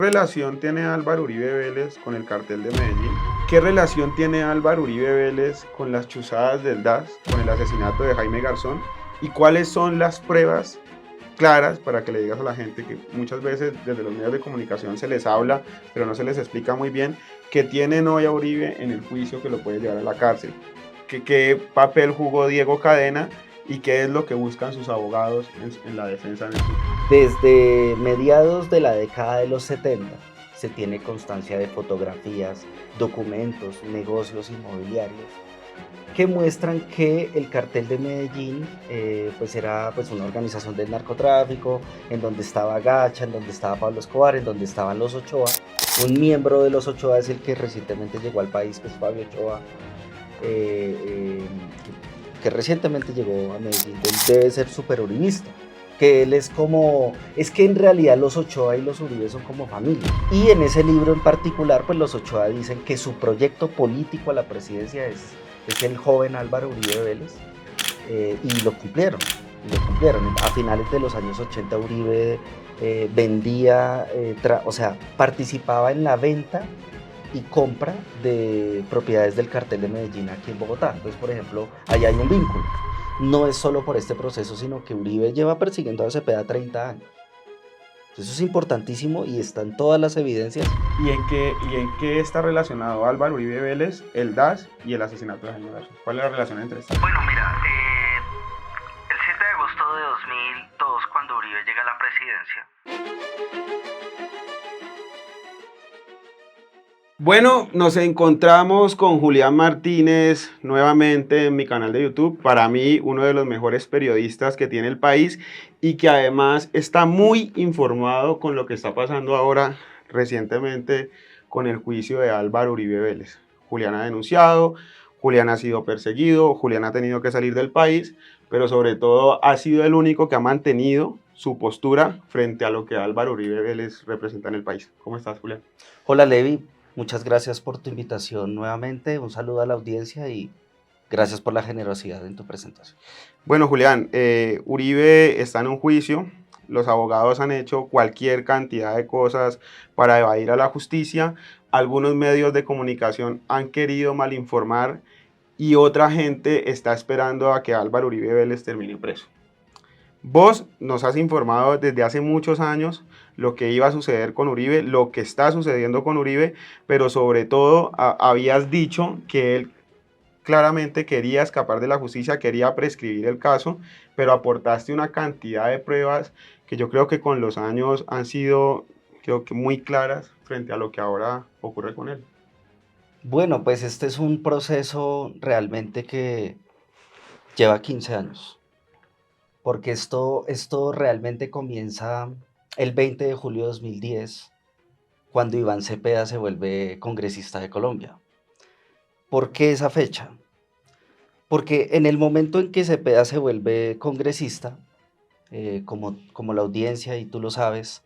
¿Qué relación tiene Álvaro Uribe Vélez con el cartel de Medellín? ¿Qué relación tiene Álvaro Uribe Vélez con las chuzadas del DAS, con el asesinato de Jaime Garzón? ¿Y cuáles son las pruebas claras para que le digas a la gente que muchas veces desde los medios de comunicación se les habla, pero no se les explica muy bien, que tienen hoy a Uribe en el juicio que lo puede llevar a la cárcel? ¿Qué papel jugó Diego Cadena y qué es lo que buscan sus abogados en la defensa en el juicio? Desde mediados de la década de los 70 se tiene constancia de fotografías, documentos, negocios inmobiliarios que muestran que el cartel de Medellín pues era pues una organización del narcotráfico, en donde estaba Gacha, en donde estaba Pablo Escobar, en donde estaban los Ochoa. Un miembro de los Ochoa es el que recientemente llegó al país, que es Fabio Ochoa, eh, eh, que recientemente llegó a Medellín. Él debe ser súper uribista, que él es como, es que en realidad los Ochoa y los Uribe son como familia. Y en ese libro en particular, pues los Ochoa dicen que su proyecto político a la presidencia es el joven Álvaro Uribe Vélez, y lo cumplieron. Lo cumplieron. A finales de los años 80 Uribe vendía, o sea, participaba en la venta y compra de propiedades del cartel de Medellín aquí en Bogotá. Entonces, por ejemplo, ahí hay un vínculo. No es solo por este proceso, sino que Uribe lleva persiguiendo a Cepeda 30 años. Eso es importantísimo y están todas las evidencias. ¿Y en qué está relacionado Álvaro Uribe Vélez, el DAS y el asesinato de Jaime Garzón? ¿Cuál es la relación entre estas? Bueno, mira, el 7 de agosto de 2002, cuando Uribe llega a la presidencia. Bueno, nos encontramos con Julián Martínez nuevamente en mi canal de YouTube. Para mí, uno de los mejores periodistas que tiene el país y que además está muy informado con lo que está pasando ahora recientemente con el juicio de Álvaro Uribe Vélez. Julián ha denunciado, Julián ha sido perseguido, Julián ha tenido que salir del país, pero sobre todo ha sido el único que ha mantenido su postura frente a lo que Álvaro Uribe Vélez representa en el país. ¿Cómo estás, Julián? Hola Levi, muchas gracias por tu invitación nuevamente. Un saludo a la audiencia y gracias por la generosidad en tu presentación. Bueno, Julián, Uribe está en un juicio. Los abogados han hecho cualquier cantidad de cosas para evadir a la justicia. Algunos medios de comunicación han querido malinformar y otra gente está esperando a que Álvaro Uribe Vélez termine preso. Vos nos has informado desde hace muchos años lo que iba a suceder con Uribe, lo que está sucediendo con Uribe, pero sobre todo habías dicho que él claramente quería escapar de la justicia, quería prescribir el caso, pero aportaste una cantidad de pruebas que yo creo que con los años han sido, creo que muy claras frente a lo que ahora ocurre con él. Bueno, pues este es un proceso realmente que lleva 15 años, porque esto realmente comienza el 20 de julio de 2010, cuando Iván Cepeda se vuelve congresista de Colombia. ¿Por qué esa fecha? Porque en el momento en que Cepeda se vuelve congresista, como la audiencia y tú lo sabes,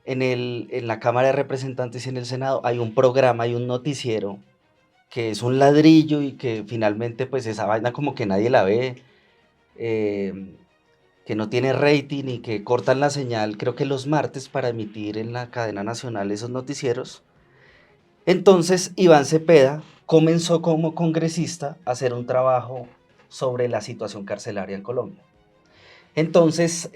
en la Cámara de Representantes y en el Senado hay un programa, hay un noticiero que es un ladrillo y que finalmente pues esa vaina como que nadie la ve, eh, que no tiene rating y que cortan la señal, creo que los martes para emitir en la cadena nacional esos noticieros. Entonces Iván Cepeda comenzó como congresista a hacer un trabajo sobre la situación carcelaria en Colombia. Entonces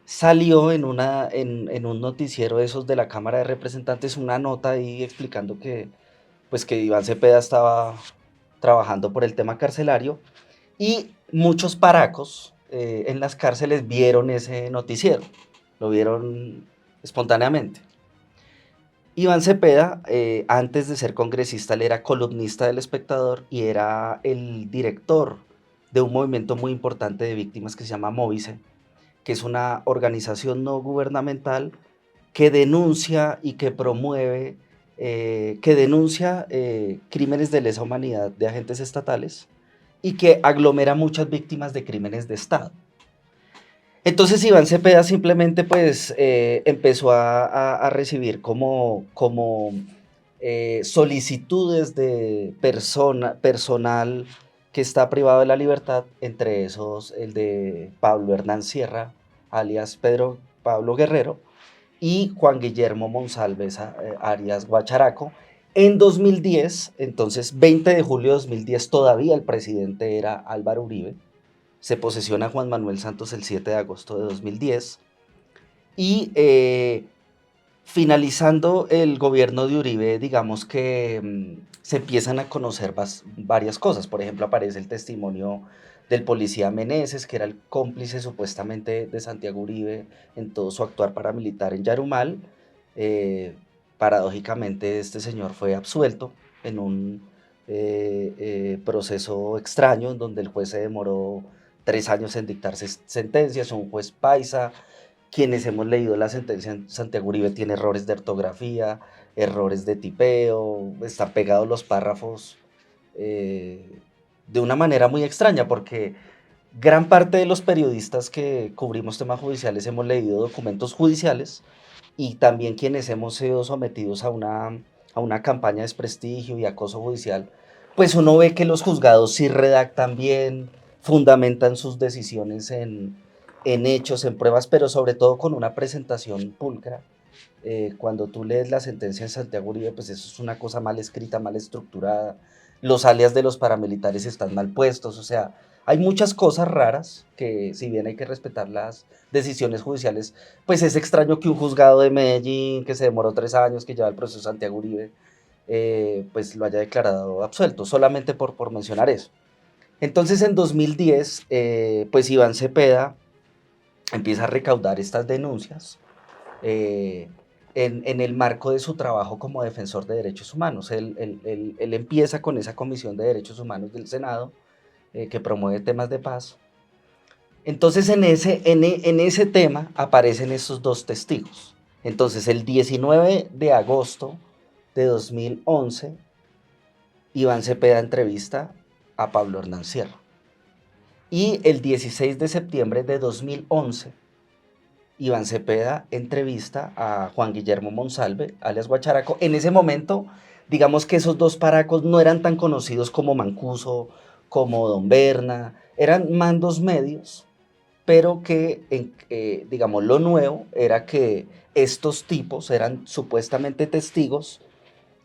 salió en un noticiero de esos de la Cámara de Representantes una nota ahí explicando que, pues, que Iván Cepeda estaba trabajando por el tema carcelario y muchos paracos en las cárceles vieron ese noticiero, lo vieron espontáneamente. Iván Cepeda, antes de ser congresista, él era columnista del Espectador y era el director de un movimiento muy importante de víctimas que se llama Móvice, que es una organización no gubernamental que denuncia y que promueve, crímenes de lesa humanidad de agentes estatales y que aglomera muchas víctimas de crímenes de Estado. Entonces Iván Cepeda simplemente pues empezó a recibir solicitudes de personal que está privado de la libertad, entre esos el de Pablo Hernán Sierra, alias Pedro Pablo Guerrero, y Juan Guillermo Monsalves Arias Guacharaco. En 2010, entonces 20 de julio de 2010, todavía el presidente era Álvaro Uribe. Se posesiona Juan Manuel Santos el 7 de agosto de 2010 y finalizando el gobierno de Uribe, digamos que se empiezan a conocer varias cosas. Por ejemplo, aparece el testimonio del policía Meneses, que era el cómplice supuestamente de Santiago Uribe en todo su actuar paramilitar en Yarumal. Paradójicamente, este señor fue absuelto en un proceso extraño, en donde el juez se demoró 3 años en dictar sentencias, un juez paisa. Quienes hemos leído la sentencia, Santiago Uribe tiene errores de ortografía, errores de tipeo, están pegados los párrafos de una manera muy extraña, porque gran parte de los periodistas que cubrimos temas judiciales hemos leído documentos judiciales y también quienes hemos sido sometidos a una campaña de desprestigio y acoso judicial, pues uno ve que los juzgados sí redactan bien, fundamentan sus decisiones en hechos, en pruebas, pero sobre todo con una presentación pulcra. Cuando tú lees la sentencia de Santiago Uribe, pues eso es una cosa mal escrita, mal estructurada. Los alias de los paramilitares están mal puestos, o sea, hay muchas cosas raras que, si bien hay que respetar las decisiones judiciales, pues es extraño que un juzgado de Medellín, que se demoró 3 años, que lleva el proceso de Santiago Uribe, pues lo haya declarado absuelto, solamente por mencionar eso. Entonces en 2010, pues Iván Cepeda empieza a recaudar estas denuncias eh, en el marco de su trabajo como defensor de derechos humanos. Él empieza con esa Comisión de Derechos Humanos del Senado, que promueve temas de paz. Entonces en ese tema aparecen estos dos testigos. Entonces el 19 de agosto de 2011, Iván Cepeda entrevista a Pablo Hernán Sierra. Y el 16 de septiembre de 2011, Iván Cepeda entrevista a Juan Guillermo Monsalve, alias Guacharaco. En ese momento, digamos que esos dos paracos no eran tan conocidos como Mancuso, como Don Berna, eran mandos medios, pero que, digamos, lo nuevo era que estos tipos eran supuestamente testigos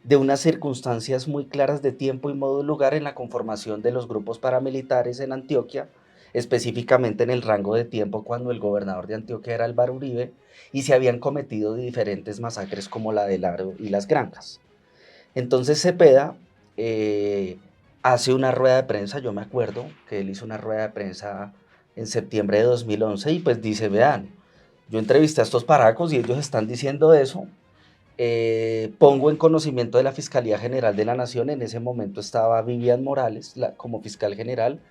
de unas circunstancias muy claras de tiempo y modo y lugar en la conformación de los grupos paramilitares en Antioquia, específicamente en el rango de tiempo cuando el gobernador de Antioquia era Álvaro Uribe, y se habían cometido diferentes masacres como la del Aro y las Granjas. Entonces Cepeda hace una rueda de prensa, yo me acuerdo que él hizo una rueda de prensa en septiembre de 2011 y pues dice, vean, yo entrevisté a estos paracos y ellos están diciendo eso. Pongo en conocimiento de la Fiscalía General de la Nación. En ese momento estaba Vivian Morales como fiscal general.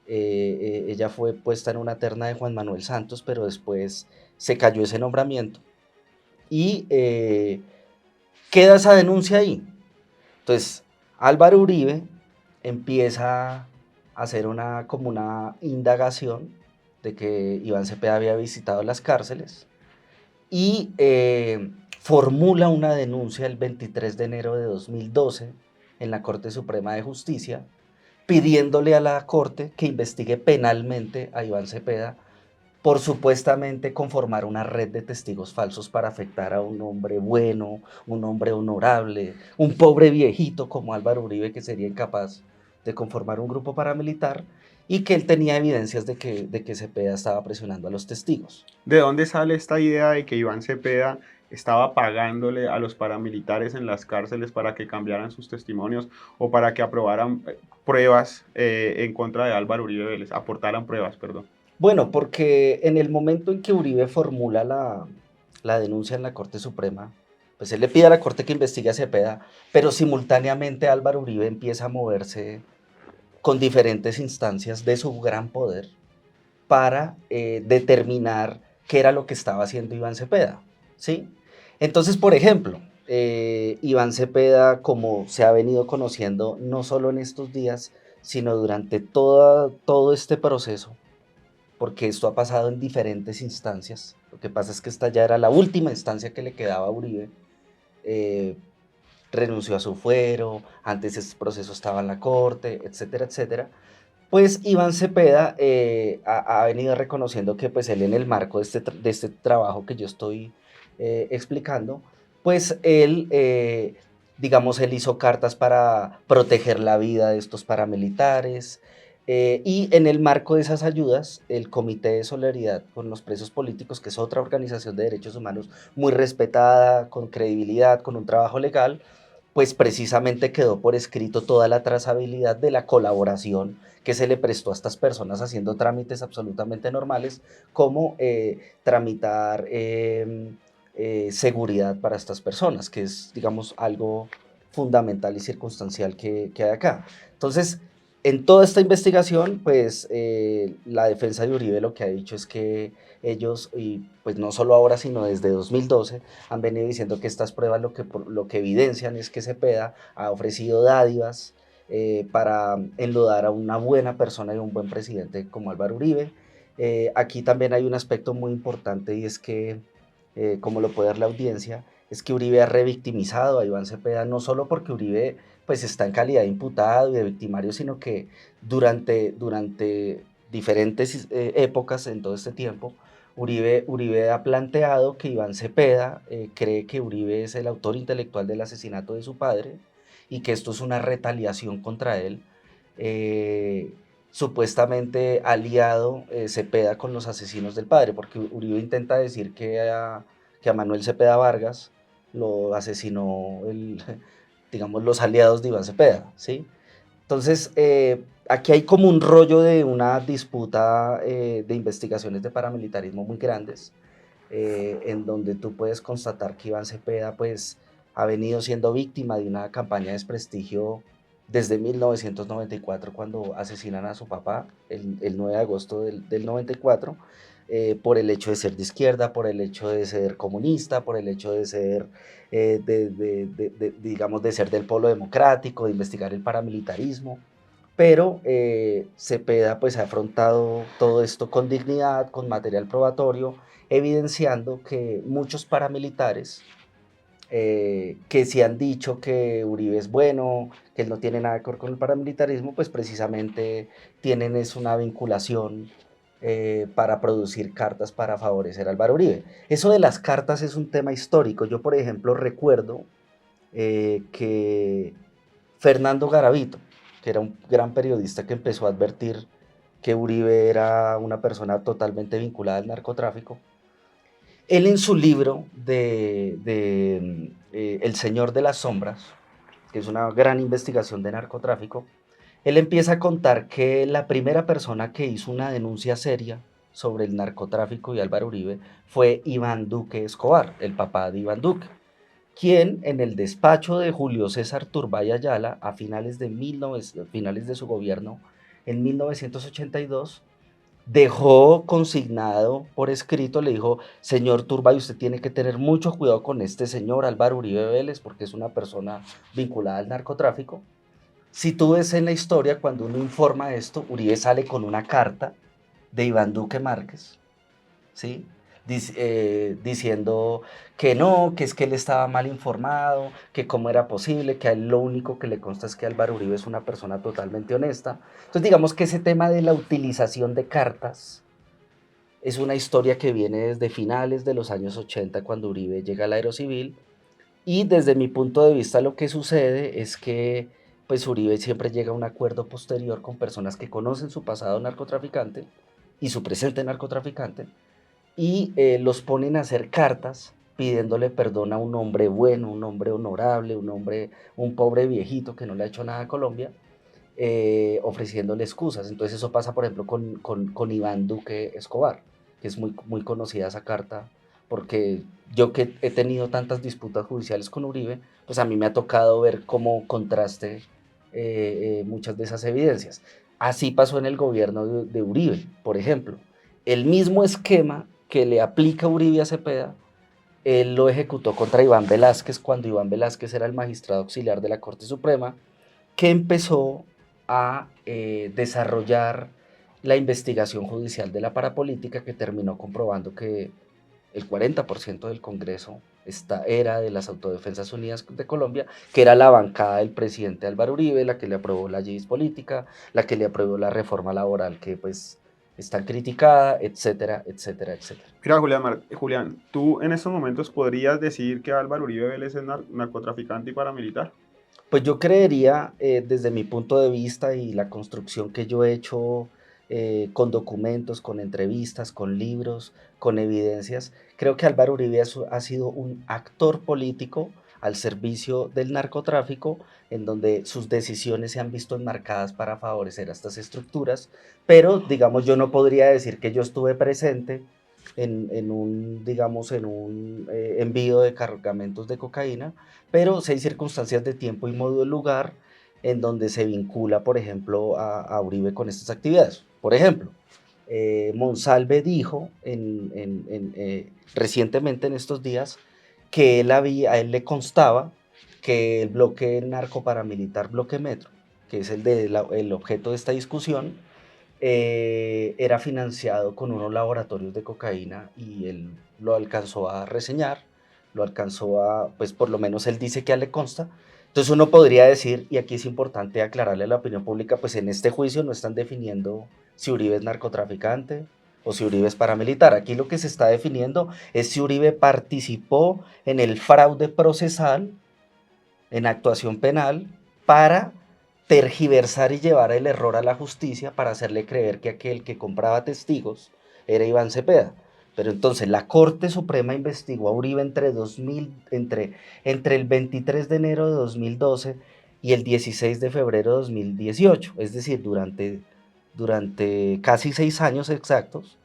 Ella fue puesta en una terna de Juan Manuel Santos, pero después se cayó ese nombramiento y queda esa denuncia ahí. Entonces Álvaro Uribe empieza a hacer como una indagación de que Iván Cepeda había visitado las cárceles y formula una denuncia el 23 de enero de 2012 en la Corte Suprema de Justicia, pidiéndole a la Corte que investigue penalmente a Iván Cepeda por supuestamente conformar una red de testigos falsos para afectar a un hombre bueno, un hombre honorable, un pobre viejito como Álvaro Uribe, que sería incapaz de conformar un grupo paramilitar, y que él tenía evidencias de que Cepeda estaba presionando a los testigos. ¿De dónde sale esta idea de que Iván Cepeda estaba pagándole a los paramilitares en las cárceles para que cambiaran sus testimonios o para que aprobaran pruebas en contra de Álvaro Uribe Vélez, aportaran pruebas, perdón? Bueno, porque en el momento en que Uribe formula la denuncia en la Corte Suprema, pues él le pide a la Corte que investigue a Cepeda, pero simultáneamente Álvaro Uribe empieza a moverse con diferentes instancias de su gran poder para determinar qué era lo que estaba haciendo Iván Cepeda, ¿sí? Entonces, por ejemplo, Iván Cepeda, como se ha venido conociendo no solo en estos días, sino durante todo este proceso, porque esto ha pasado en diferentes instancias. Lo que pasa es que esta ya era la última instancia que le quedaba a Uribe. Eh, Renunció a su fuero, antes ese proceso estaba en la corte, etcétera, etcétera. Pues Iván Cepeda ha venido reconociendo que pues él en el marco de este trabajo que yo estoy explicando, pues él, digamos, él hizo cartas para proteger la vida de estos paramilitares, y en el marco de esas ayudas, el Comité de Solidaridad con los Presos Políticos, que es otra organización de derechos humanos muy respetada, con credibilidad, con un trabajo legal, pues precisamente quedó por escrito toda la trazabilidad de la colaboración que se le prestó a estas personas haciendo trámites absolutamente normales, como tramitar seguridad para estas personas, que es, digamos, algo fundamental y circunstancial que hay acá. Entonces, en toda esta investigación, pues la defensa de Uribe lo que ha dicho es que ellos, y pues no solo ahora, sino desde 2012, han venido diciendo que estas pruebas lo que evidencian es que Cepeda ha ofrecido dádivas para enlodar a una buena persona y un buen presidente como Álvaro Uribe. Aquí también hay un aspecto muy importante y es que, como lo puede ver la audiencia, es que Uribe ha revictimizado a Iván Cepeda, no solo porque Uribe pues está en calidad de imputado y de victimario, sino que durante diferentes épocas en todo este tiempo, Uribe ha planteado que Iván Cepeda cree que Uribe es el autor intelectual del asesinato de su padre y que esto es una retaliación contra él, eh, supuestamente aliado Cepeda con los asesinos del padre, porque Uribe intenta decir que a Manuel Cepeda Vargas lo asesinó digamos, los aliados de Iván Cepeda, ¿sí? Entonces, aquí hay como un rollo de una disputa de investigaciones de paramilitarismo muy grandes, en donde tú puedes constatar que Iván Cepeda, pues, ha venido siendo víctima de una campaña de desprestigio desde 1994, cuando asesinan a su papá, el 9 de agosto del 94, por el hecho de ser de izquierda, por el hecho de ser comunista, por el hecho de ser, digamos, de ser del polo democrático, de investigar el paramilitarismo. Pero Cepeda pues ha afrontado todo esto con dignidad, con material probatorio, evidenciando que muchos paramilitares que sí han dicho que Uribe es bueno, que él no tiene nada que ver con el paramilitarismo, pues precisamente tienen es una vinculación para producir cartas para favorecer a Álvaro Uribe. Eso de las cartas es un tema histórico. Yo, por ejemplo, recuerdo que Fernando Garavito, que era un gran periodista que empezó a advertir que Uribe era una persona totalmente vinculada al narcotráfico, él en su libro de El Señor de las Sombras, que es una gran investigación de narcotráfico, él empieza a contar que la primera persona que hizo una denuncia seria sobre el narcotráfico y Álvaro Uribe fue Iván Duque Escobar, el papá de Iván Duque, quien en el despacho de Julio César Turbay Ayala, a finales de su gobierno, en 1982, dejó consignado por escrito, le dijo: señor Turbay, usted tiene que tener mucho cuidado con este señor Álvaro Uribe Vélez, porque es una persona vinculada al narcotráfico. Si tú ves en la historia, cuando uno informa esto, Uribe sale con una carta de Iván Duque Márquez, ¿sí? Diciendo que no, que es que él estaba mal informado, que cómo era posible, que a él lo único que le consta es que Álvaro Uribe es una persona totalmente honesta. Entonces digamos que ese tema de la utilización de cartas es una historia que viene desde finales de los años 80, cuando Uribe llega al Aerocivil, y desde mi punto de vista lo que sucede es que pues Uribe siempre llega a un acuerdo posterior con personas que conocen su pasado narcotraficante y su presente narcotraficante, y los ponen a hacer cartas pidiéndole perdón a un hombre bueno, un hombre honorable, un pobre viejito que no le ha hecho nada a Colombia, ofreciéndole excusas. Entonces eso pasa, por ejemplo, con Iván Duque Escobar, que es muy, muy conocida esa carta, porque yo que he tenido tantas disputas judiciales con Uribe, pues a mí me ha tocado ver cómo contraste muchas de esas evidencias. Así pasó en el gobierno de Uribe, por ejemplo. El mismo esquema que le aplica Uribe a Cepeda, él lo ejecutó contra Iván Velázquez, cuando Iván Velázquez era el magistrado auxiliar de la Corte Suprema, que empezó a desarrollar la investigación judicial de la parapolítica, que terminó comprobando que el 40% del Congreso era de las Autodefensas Unidas de Colombia, que era la bancada del presidente Álvaro Uribe, la que le aprobó la política, la que le aprobó la reforma laboral, que pues es tan criticada, etcétera, etcétera, etcétera. Mira, Julián, ¿tú en estos momentos podrías decir que Álvaro Uribe Vélez es narcotraficante y paramilitar? Pues yo creería, desde mi punto de vista y la construcción que yo he hecho con documentos, con entrevistas, con libros, con evidencias, creo que Álvaro Uribe ha sido un actor político al servicio del narcotráfico, en donde sus decisiones se han visto enmarcadas para favorecer a estas estructuras, pero digamos yo no podría decir que yo estuve presente en un, digamos, en un envío de cargamentos de cocaína, pero sí hay circunstancias de tiempo y modo y lugar en donde se vincula, por ejemplo, a Uribe con estas actividades. Por ejemplo, Monsalve dijo recientemente en estos días que a él le constaba que el bloque narcoparamilitar Bloque Metro, que es el objeto de esta discusión, era financiado con unos laboratorios de cocaína y él lo alcanzó a reseñar, lo alcanzó a, pues por lo menos él dice que a le consta. Entonces uno podría decir, y aquí es importante aclararle a la opinión pública, pues en este juicio no están definiendo si Uribe es narcotraficante o si Uribe es paramilitar. Aquí lo que se está definiendo es si Uribe participó en el fraude procesal, en actuación penal, para tergiversar y llevar el error a la justicia para hacerle creer que aquel que compraba testigos era Iván Cepeda. Pero entonces la Corte Suprema investigó a Uribe entre el 23 de enero de 2012 y el 16 de febrero de 2018, es decir, durante casi 6 años exactos,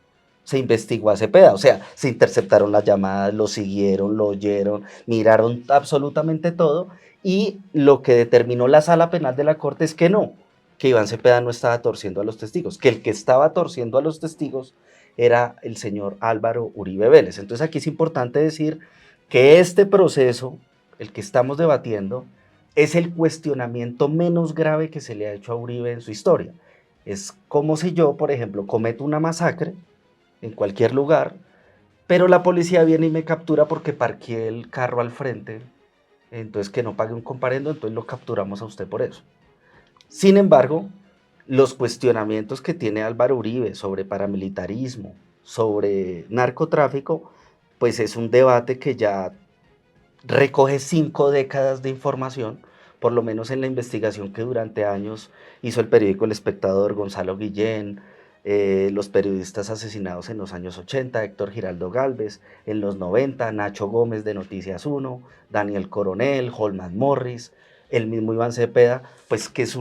se investigó a Cepeda, o sea, se interceptaron las llamadas, lo siguieron, lo oyeron, miraron absolutamente todo, y lo que determinó la sala penal de la Corte es que no, que Iván Cepeda no estaba torciendo a los testigos, que el que estaba torciendo a los testigos era el señor Álvaro Uribe Vélez. Entonces aquí es importante decir que este proceso, el que estamos debatiendo, es el cuestionamiento menos grave que se le ha hecho a Uribe en su historia. Es como si yo, por ejemplo, cometo una masacre en cualquier lugar, pero la policía viene y me captura porque parqué el carro al frente, entonces que no pague un comparendo, entonces lo capturamos a usted por eso. Sin embargo, los cuestionamientos que tiene Álvaro Uribe sobre paramilitarismo, sobre narcotráfico, pues es un debate que ya recoge 5 décadas de información, por lo menos en la investigación que durante años hizo el periódico El Espectador, Gonzalo Guillén, los periodistas asesinados en los años 80, Héctor Giraldo Galvez, en los 90, Nacho Gómez de Noticias 1, Daniel Coronel, Holman Morris, el mismo Iván Cepeda, pues que es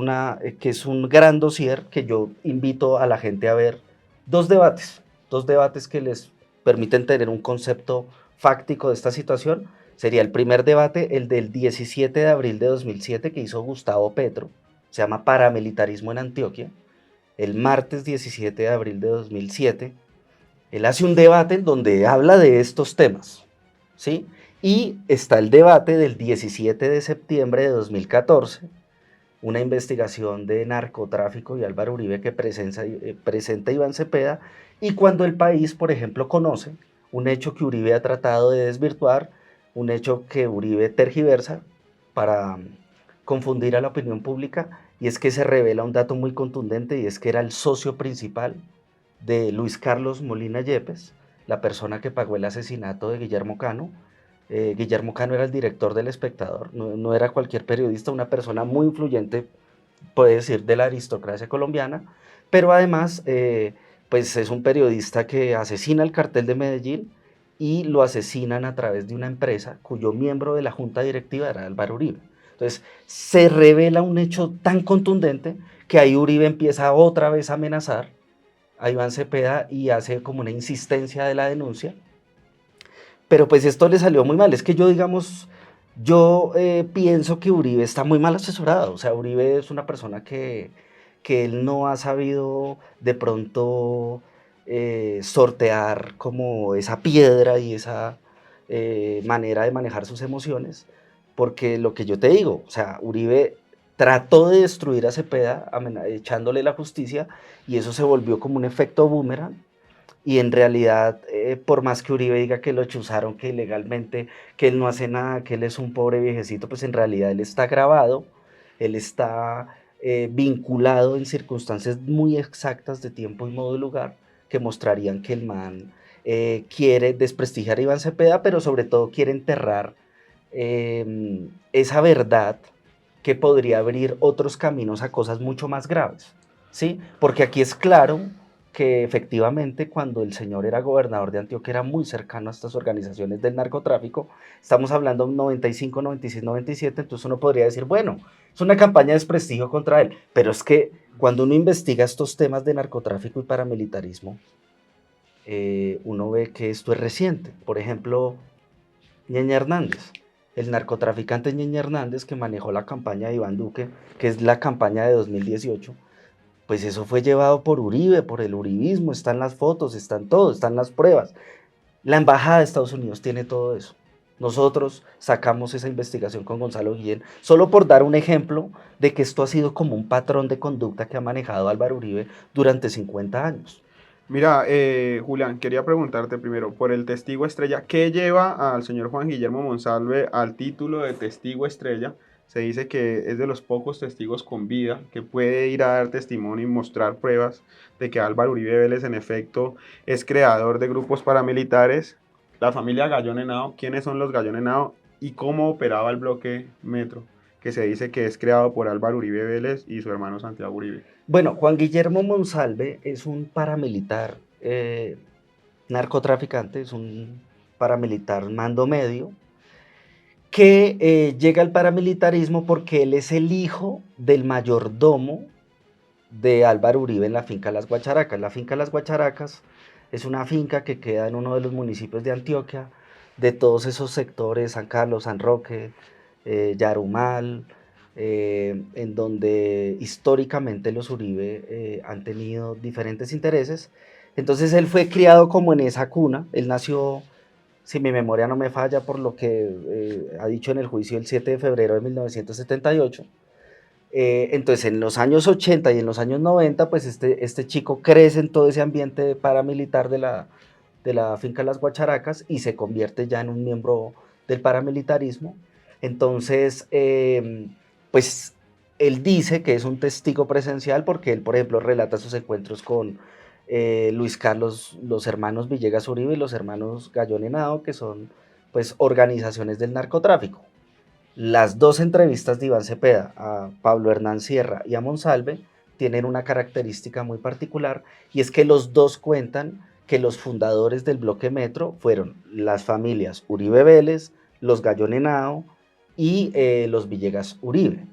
un gran dossier que yo invito a la gente a ver. Dos debates que les permiten tener un concepto fáctico de esta situación. Sería el primer debate, el del 17 de abril de 2007 que hizo Gustavo Petro, se llama Paramilitarismo en Antioquia. El martes 17 de abril de 2007, él hace un debate en donde habla de estos temas, ¿sí? Y está el debate del 17 de septiembre de 2014, una investigación de narcotráfico y Álvaro Uribe que presenta Iván Cepeda, y cuando el país, por ejemplo, conoce un hecho que Uribe ha tratado de desvirtuar, un hecho que Uribe tergiversa para confundir a la opinión pública, y es que se revela un dato muy contundente, y es que era el socio principal de Luis Carlos Molina Yepes, la persona que pagó el asesinato de Guillermo Cano. Guillermo Cano era el director del Espectador, no era cualquier periodista, una persona muy influyente, puede decir, de la aristocracia colombiana, pero además pues es un periodista que asesina al cartel de Medellín y lo asesinan a través de una empresa cuyo miembro de la junta directiva era Álvaro Uribe. Entonces se revela un hecho tan contundente que ahí Uribe empieza otra vez a amenazar a Iván Cepeda y hace como una insistencia de la denuncia, pero pues esto le salió muy mal. Es que yo, digamos, yo pienso que Uribe está muy mal asesorado. O sea, Uribe es una persona que él no ha sabido de pronto sortear como esa piedra y esa manera de manejar sus emociones, porque lo que yo te digo, o sea, Uribe trató de destruir a Cepeda echándole la justicia, y eso se volvió como un efecto boomerang, y en realidad, por más que Uribe diga que lo chuzaron, que ilegalmente, que él no hace nada, que él es un pobre viejecito, pues en realidad él está grabado, él está vinculado en circunstancias muy exactas de tiempo y modo y lugar que mostrarían que el man quiere desprestigiar a Iván Cepeda, pero sobre todo quiere enterrar esa verdad que podría abrir otros caminos a cosas mucho más graves, ¿sí? Porque aquí es claro que efectivamente cuando el señor era gobernador de Antioquia era muy cercano a estas organizaciones del narcotráfico, estamos hablando 95, 96, 97, entonces uno podría decir, bueno, es una campaña de desprestigio contra él, pero es que cuando uno investiga estos temas de narcotráfico y paramilitarismo, uno ve que esto es reciente. Por ejemplo, Ñeñe Hernández, el narcotraficante Ñeñe Hernández que manejó la campaña de Iván Duque, que es la campaña de 2018, pues eso fue llevado por Uribe, por el uribismo, están las fotos, están todo, están las pruebas. La Embajada de Estados Unidos tiene todo eso. Nosotros sacamos esa investigación con Gonzalo Guillén, solo por dar un ejemplo de que esto ha sido como un patrón de conducta que ha manejado Álvaro Uribe durante 50 años. Mira, Julián, quería preguntarte primero por el testigo estrella. ¿Qué lleva al señor Juan Guillermo Monsalve al título de testigo estrella? Se dice que es de los pocos testigos con vida que puede ir a dar testimonio y mostrar pruebas de que Álvaro Uribe Vélez en efecto es creador de grupos paramilitares. La familia Gallón Henao, ¿quiénes son los Gallón Henao y cómo operaba el bloque Metro? Que se dice que es creado por Álvaro Uribe Vélez y su hermano Santiago Uribe. Bueno, Juan Guillermo Monsalve es un paramilitar narcotraficante, es un paramilitar mando medio, que llega al paramilitarismo porque él es el hijo del mayordomo de Álvaro Uribe en la finca Las Guacharacas. La finca Las Guacharacas es una finca que queda en uno de los municipios de Antioquia, de todos esos sectores, San Carlos, San Roque, Yarumal, en donde históricamente los Uribe han tenido diferentes intereses. Entonces él fue criado como en esa cuna, él nació, si mi memoria no me falla, por lo que ha dicho en el juicio el 7 de febrero de 1978. Entonces en los años 80 y en los años 90, pues este chico crece en todo ese ambiente paramilitar de la finca Las Guacharacas y se convierte ya en un miembro del paramilitarismo. Entonces, pues él dice que es un testigo presencial porque él, por ejemplo, relata sus encuentros con Luis Carlos, los hermanos Villegas Uribe y los hermanos Gallón Henao, que son pues organizaciones del narcotráfico. Las dos entrevistas de Iván Cepeda a Pablo Hernán Sierra y a Monsalve tienen una característica muy particular y es que los dos cuentan que los fundadores del bloque Metro fueron las familias Uribe Vélez, los Gallón Henao y los Villegas Uribe.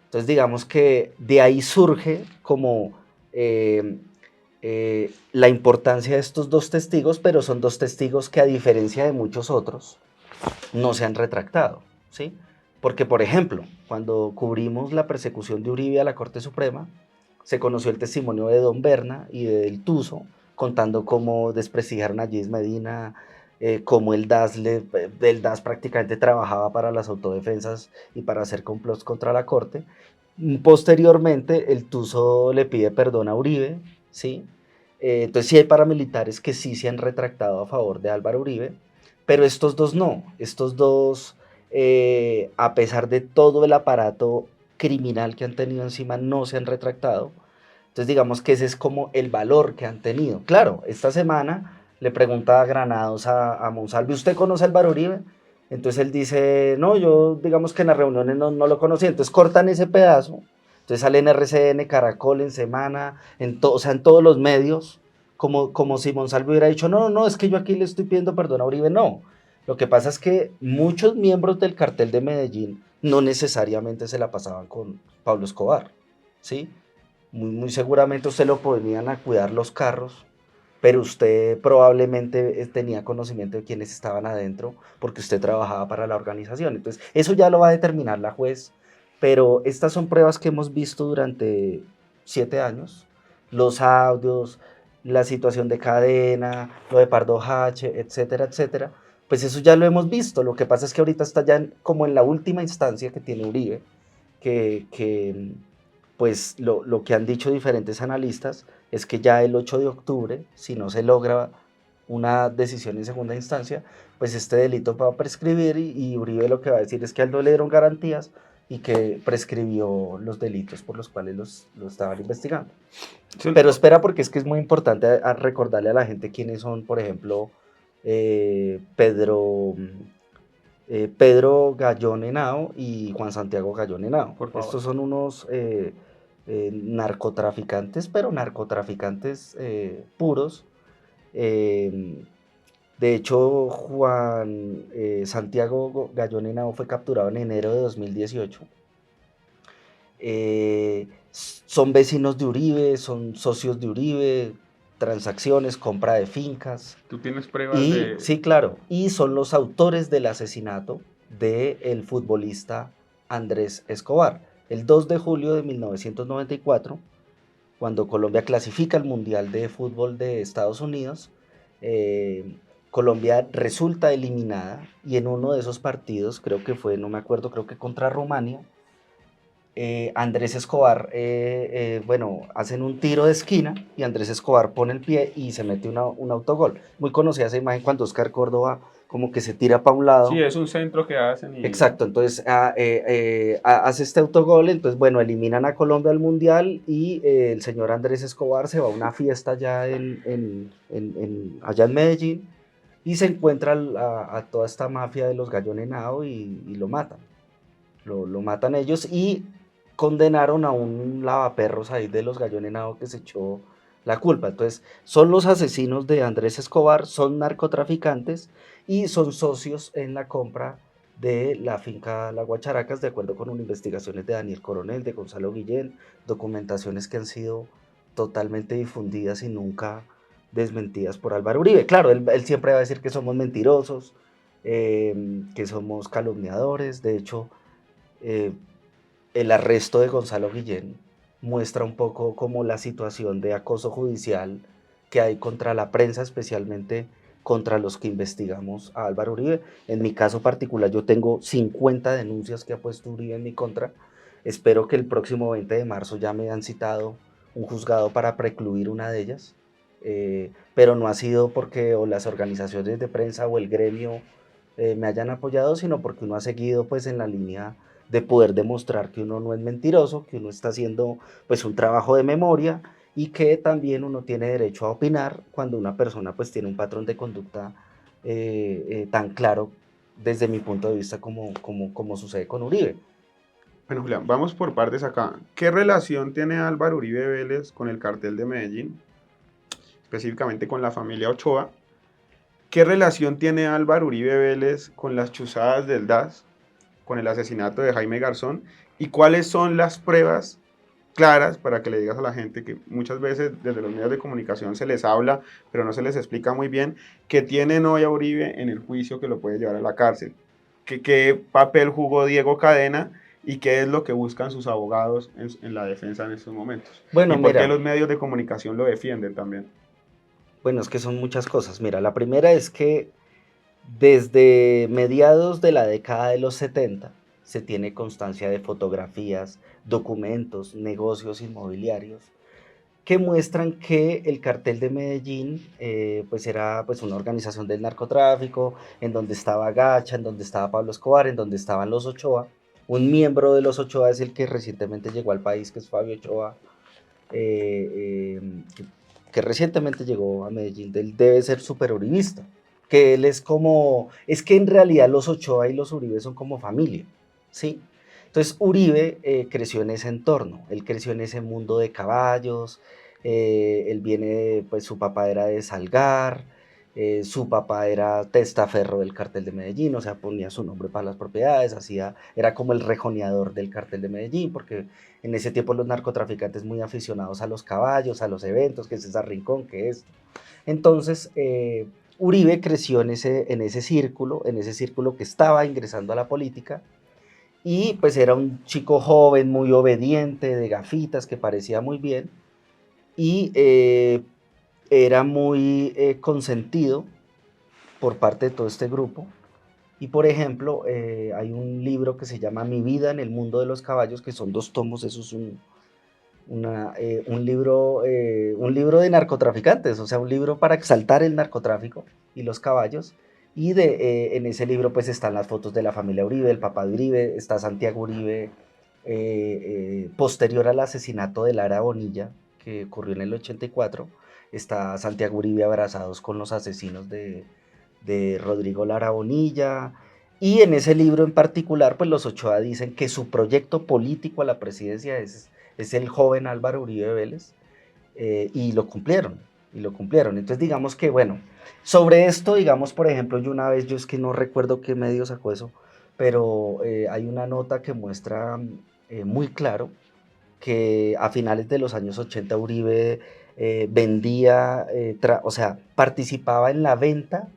Entonces digamos que de ahí surge como la importancia de estos dos testigos, pero son dos testigos que a diferencia de muchos otros no se han retractado, ¿sí? Porque, por ejemplo, cuando cubrimos la persecución de Uribe a la Corte Suprema, se conoció el testimonio de Don Berna y de Del Tuzo, contando cómo desprestigiaron a Gis Medina, cómo el DAS prácticamente trabajaba para las autodefensas y para hacer complots contra la Corte. Posteriormente, el Tuzo le pide perdón a Uribe, ¿sí? Entonces sí hay paramilitares que sí se han retractado a favor de Álvaro Uribe, pero estos dos no, estos dos, a pesar de todo el aparato criminal que han tenido encima, no se han retractado. Entonces digamos que ese es como el valor que han tenido. Claro, esta semana le pregunta a Granados a Monsalve, ¿usted conoce a Álvaro Uribe? Entonces él dice, no, yo digamos que en las reuniones no lo conocí. Entonces cortan ese pedazo, entonces sale en RCN, Caracol, en Semana, o sea, en todos los medios, como si Monsalve hubiera dicho, no, es que yo aquí le estoy pidiendo perdón a Uribe. No, lo que pasa es que muchos miembros del cartel de Medellín no necesariamente se la pasaban con Pablo Escobar, ¿sí? Muy seguramente usted lo ponían a cuidar los carros, pero usted probablemente tenía conocimiento de quiénes estaban adentro porque usted trabajaba para la organización. Entonces, eso ya lo va a determinar la juez, pero estas son pruebas que hemos visto durante 7 años, los audios, la situación de cadena, lo de Pardo H, etcétera, etcétera. Pues eso ya lo hemos visto. Lo que pasa es que ahorita está ya como en la última instancia que tiene Uribe, que pues lo que han dicho diferentes analistas es que ya el 8 de octubre, si no se logra una decisión en segunda instancia, pues este delito va a prescribir y Uribe lo que va a decir es que a él no le dieron garantías, y que prescribió los delitos por los cuales lo estaban investigando. Sí. Pero espera, porque es que es muy importante recordarle a la gente quiénes son, por ejemplo, Pedro Gallón Henao y Juan Santiago Gallón Henao. Por favor. Estos son unos narcotraficantes, pero narcotraficantes puros. De hecho, Juan Santiago Gallón Henao fue capturado en enero de 2018. Son vecinos de Uribe, son socios de Uribe, transacciones, compra de fincas. ¿Tú tienes pruebas de...? Sí, claro, y son los autores del asesinato del futbolista Andrés Escobar. El 2 de julio de 1994, cuando Colombia clasifica al Mundial de Fútbol de Estados Unidos, Colombia resulta eliminada, y en uno de esos partidos, creo que fue, no me acuerdo, creo que contra Rumania, Andrés Escobar, hacen un tiro de esquina y Andrés Escobar pone el pie y se mete un autogol. Muy conocida esa imagen cuando Oscar Córdoba como que se tira para un lado. Sí, es un centro que hacen. Exacto, entonces hace este autogol, entonces bueno, eliminan a Colombia al Mundial, y el señor Andrés Escobar se va a una fiesta allá allá en Medellín, y se encuentra a toda esta mafia de los Gallón Henao y lo matan. Lo matan ellos, y condenaron a un lavaperros ahí de los Gallón Henao que se echó la culpa. Entonces, son los asesinos de Andrés Escobar, son narcotraficantes y son socios en la compra de la finca La Guacharacas, de acuerdo con investigaciones de Daniel Coronel, de Gonzalo Guillén, documentaciones que han sido totalmente difundidas y nunca desmentidas por Álvaro Uribe. Claro, él siempre va a decir que somos mentirosos, que somos calumniadores. De hecho, el arresto de Gonzalo Guillén muestra un poco como la situación de acoso judicial que hay contra la prensa, especialmente contra los que investigamos a Álvaro Uribe. En mi caso particular, yo tengo 50 denuncias que ha puesto Uribe en mi contra. Espero que el próximo 20 de marzo ya me han citado un juzgado para precluir una de ellas, pero no ha sido porque o las organizaciones de prensa o el gremio me hayan apoyado, sino porque uno ha seguido pues en la línea de poder demostrar que uno no es mentiroso, que uno está haciendo pues un trabajo de memoria, y que también uno tiene derecho a opinar cuando una persona pues tiene un patrón de conducta tan claro desde mi punto de vista como sucede con Uribe. Bueno, Julián, vamos por partes acá. ¿Qué relación tiene Álvaro Uribe Vélez con el cartel de Medellín? Específicamente con la familia Ochoa. ¿Qué relación tiene Álvaro Uribe Vélez con las chuzadas del DAS, con el asesinato de Jaime Garzón? ¿Y cuáles son las pruebas claras para que le digas a la gente que muchas veces desde los medios de comunicación se les habla, pero no se les explica muy bien, que tienen hoy a Uribe en el juicio que lo puede llevar a la cárcel? ¿Qué papel jugó Diego Cadena y qué es lo que buscan sus abogados en la defensa en estos momentos? Bueno, ¿Y por mira, qué los medios de comunicación lo defienden también? bueno, es que son muchas cosas. Mira, la primera es que desde mediados de la década de los 70 se tiene constancia de fotografías, documentos, negocios inmobiliarios que muestran que el cartel de Medellín pues era pues una organización del narcotráfico, en donde estaba Gacha, en donde estaba Pablo Escobar, en donde estaban los Ochoa. Un miembro de los Ochoa es el que recientemente llegó al país, que es Fabio Ochoa, que recientemente llegó a Medellín. Él debe ser súper uribista, que él es que en realidad los Ochoa y los Uribe son como familia, ¿sí? Entonces Uribe creció en ese entorno, él creció en ese mundo de caballos, él viene, pues su papá era de Salgar, su papá era testaferro del cartel de Medellín, o sea, ponía su nombre para las propiedades, era como el rejoneador del cartel de Medellín, porque en ese tiempo los narcotraficantes muy aficionados a los caballos, a los eventos, que es César Rincón, que es. Entonces, Uribe creció en ese círculo que estaba ingresando a la política, y pues era un chico joven, muy obediente, de gafitas, que parecía muy bien, y era muy consentido por parte de todo este grupo. Y por ejemplo, hay un libro que se llama Mi vida en el mundo de los caballos, que son 2 tomos. Eso es un libro de narcotraficantes, o sea, un libro para exaltar el narcotráfico y los caballos. Y en ese libro pues están las fotos de la familia Uribe, el papá de Uribe, está Santiago Uribe, posterior al asesinato de Lara Bonilla, que ocurrió en el 84, está Santiago Uribe abrazados con los asesinos de Rodrigo Lara Bonilla. Y en ese libro en particular, pues los Ochoa dicen que su proyecto político a la presidencia es el joven Álvaro Uribe Vélez, y lo cumplieron, y lo cumplieron. Entonces digamos que, bueno, sobre esto, digamos, por ejemplo, yo es que no recuerdo qué medio sacó eso, pero hay una nota que muestra muy claro que a finales de los años 80 Uribe vendía, o sea, participaba en la venta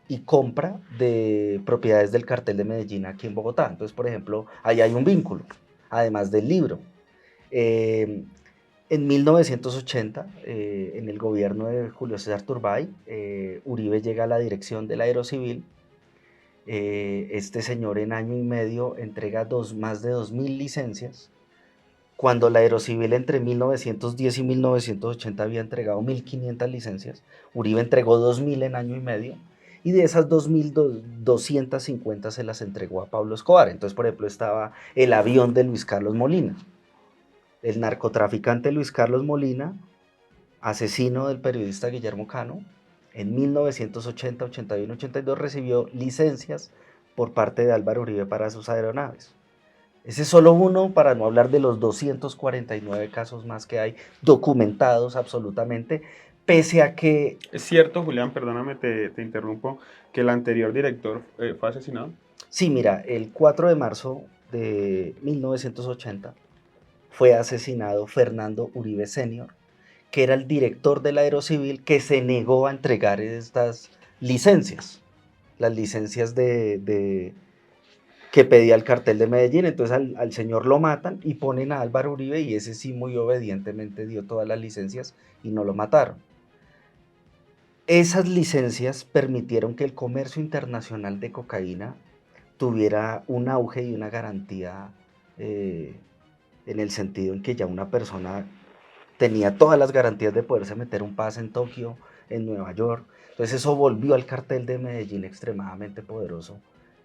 y compra de propiedades del cartel de Medellín aquí en Bogotá. Entonces, por ejemplo, ahí hay un vínculo, además del libro. Eh, en 1980, en el gobierno de Julio César Turbay, Uribe llega a la dirección del Aerocivil. Este señor en año y medio entrega más de 2.000 licencias, cuando la Aerocivil entre 1910 y 1980 había entregado 1.500 licencias. Uribe entregó 2.000 en año y medio, y de esas 2.250 se las entregó a Pablo Escobar. Entonces, por ejemplo, estaba el avión de Luis Carlos Molina. El narcotraficante Luis Carlos Molina, asesino del periodista Guillermo Cano, en 1980, 81, 82 recibió licencias por parte de Álvaro Uribe para sus aeronaves. Ese es solo uno, para no hablar de los 249 casos más que hay documentados absolutamente, pese a que... Es cierto, Julián, perdóname, te interrumpo, que el anterior director fue asesinado. Sí, mira, el 4 de marzo de 1980 fue asesinado Fernando Uribe Senior, que era el director del Aerocivil, que se negó a entregar estas licencias, las licencias que pedía el cartel de Medellín. Entonces al señor lo matan y ponen a Álvaro Uribe, y ese sí muy obedientemente dio todas las licencias y no lo mataron. Esas licencias permitieron que el comercio internacional de cocaína tuviera un auge y una garantía, en el sentido en que ya una persona tenía todas las garantías de poderse meter un pase en Tokio, en Nueva York. Entonces eso volvió al cartel de Medellín extremadamente poderoso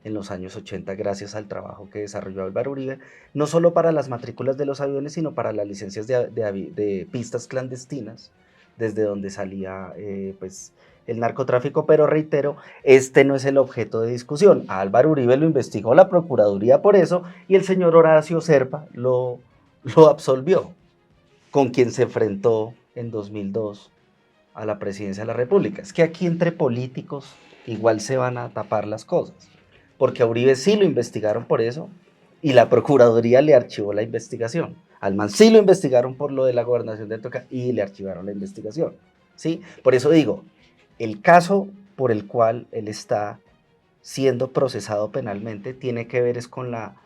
en los años 80, gracias al trabajo que desarrolló Álvaro Uribe, no solo para las matrículas de los aviones, sino para las licencias de pistas clandestinas, desde donde salía pues, el narcotráfico. Pero reitero, este no es el objeto de discusión. A Álvaro Uribe lo investigó la Procuraduría por eso, y el señor Horacio Serpa lo absolvió, con quien se enfrentó en 2002 a la presidencia de la República. Es que aquí entre políticos igual se van a tapar las cosas, porque a Uribe sí lo investigaron por eso y la Procuraduría le archivó la investigación. Al man sí lo investigaron por lo de la gobernación de Antioquia y le archivaron la investigación, ¿sí? Por eso digo, el caso por el cual él está siendo procesado penalmente tiene que ver es con la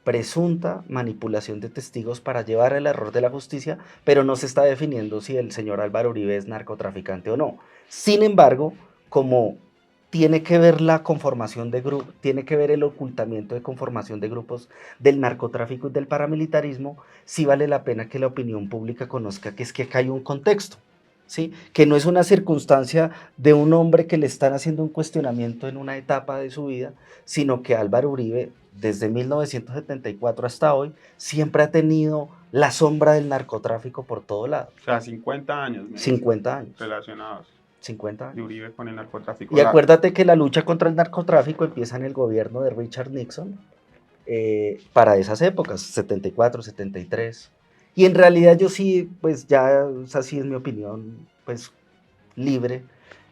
presunta manipulación de testigos para llevar el error de la justicia, pero no se está definiendo si el señor Álvaro Uribe es narcotraficante o no. Sin embargo, como tiene que ver la conformación de grupos, tiene que ver el ocultamiento de conformación de grupos del narcotráfico y del paramilitarismo, sí vale la pena que la opinión pública conozca que es que acá hay un contexto, ¿sí? Que no es una circunstancia de un hombre que le están haciendo un cuestionamiento en una etapa de su vida, sino que Álvaro Uribe, desde 1974 hasta hoy, siempre ha tenido la sombra del narcotráfico por todo lado. O sea, 50 años. 50 años. Relacionados. 50 años. De Uribe con el narcotráfico. Y acuérdate que la lucha contra el narcotráfico empieza en el gobierno de Richard Nixon, para esas épocas, 74, 73. Y en realidad yo sí, pues ya, o sea, sí es mi opinión, pues libre,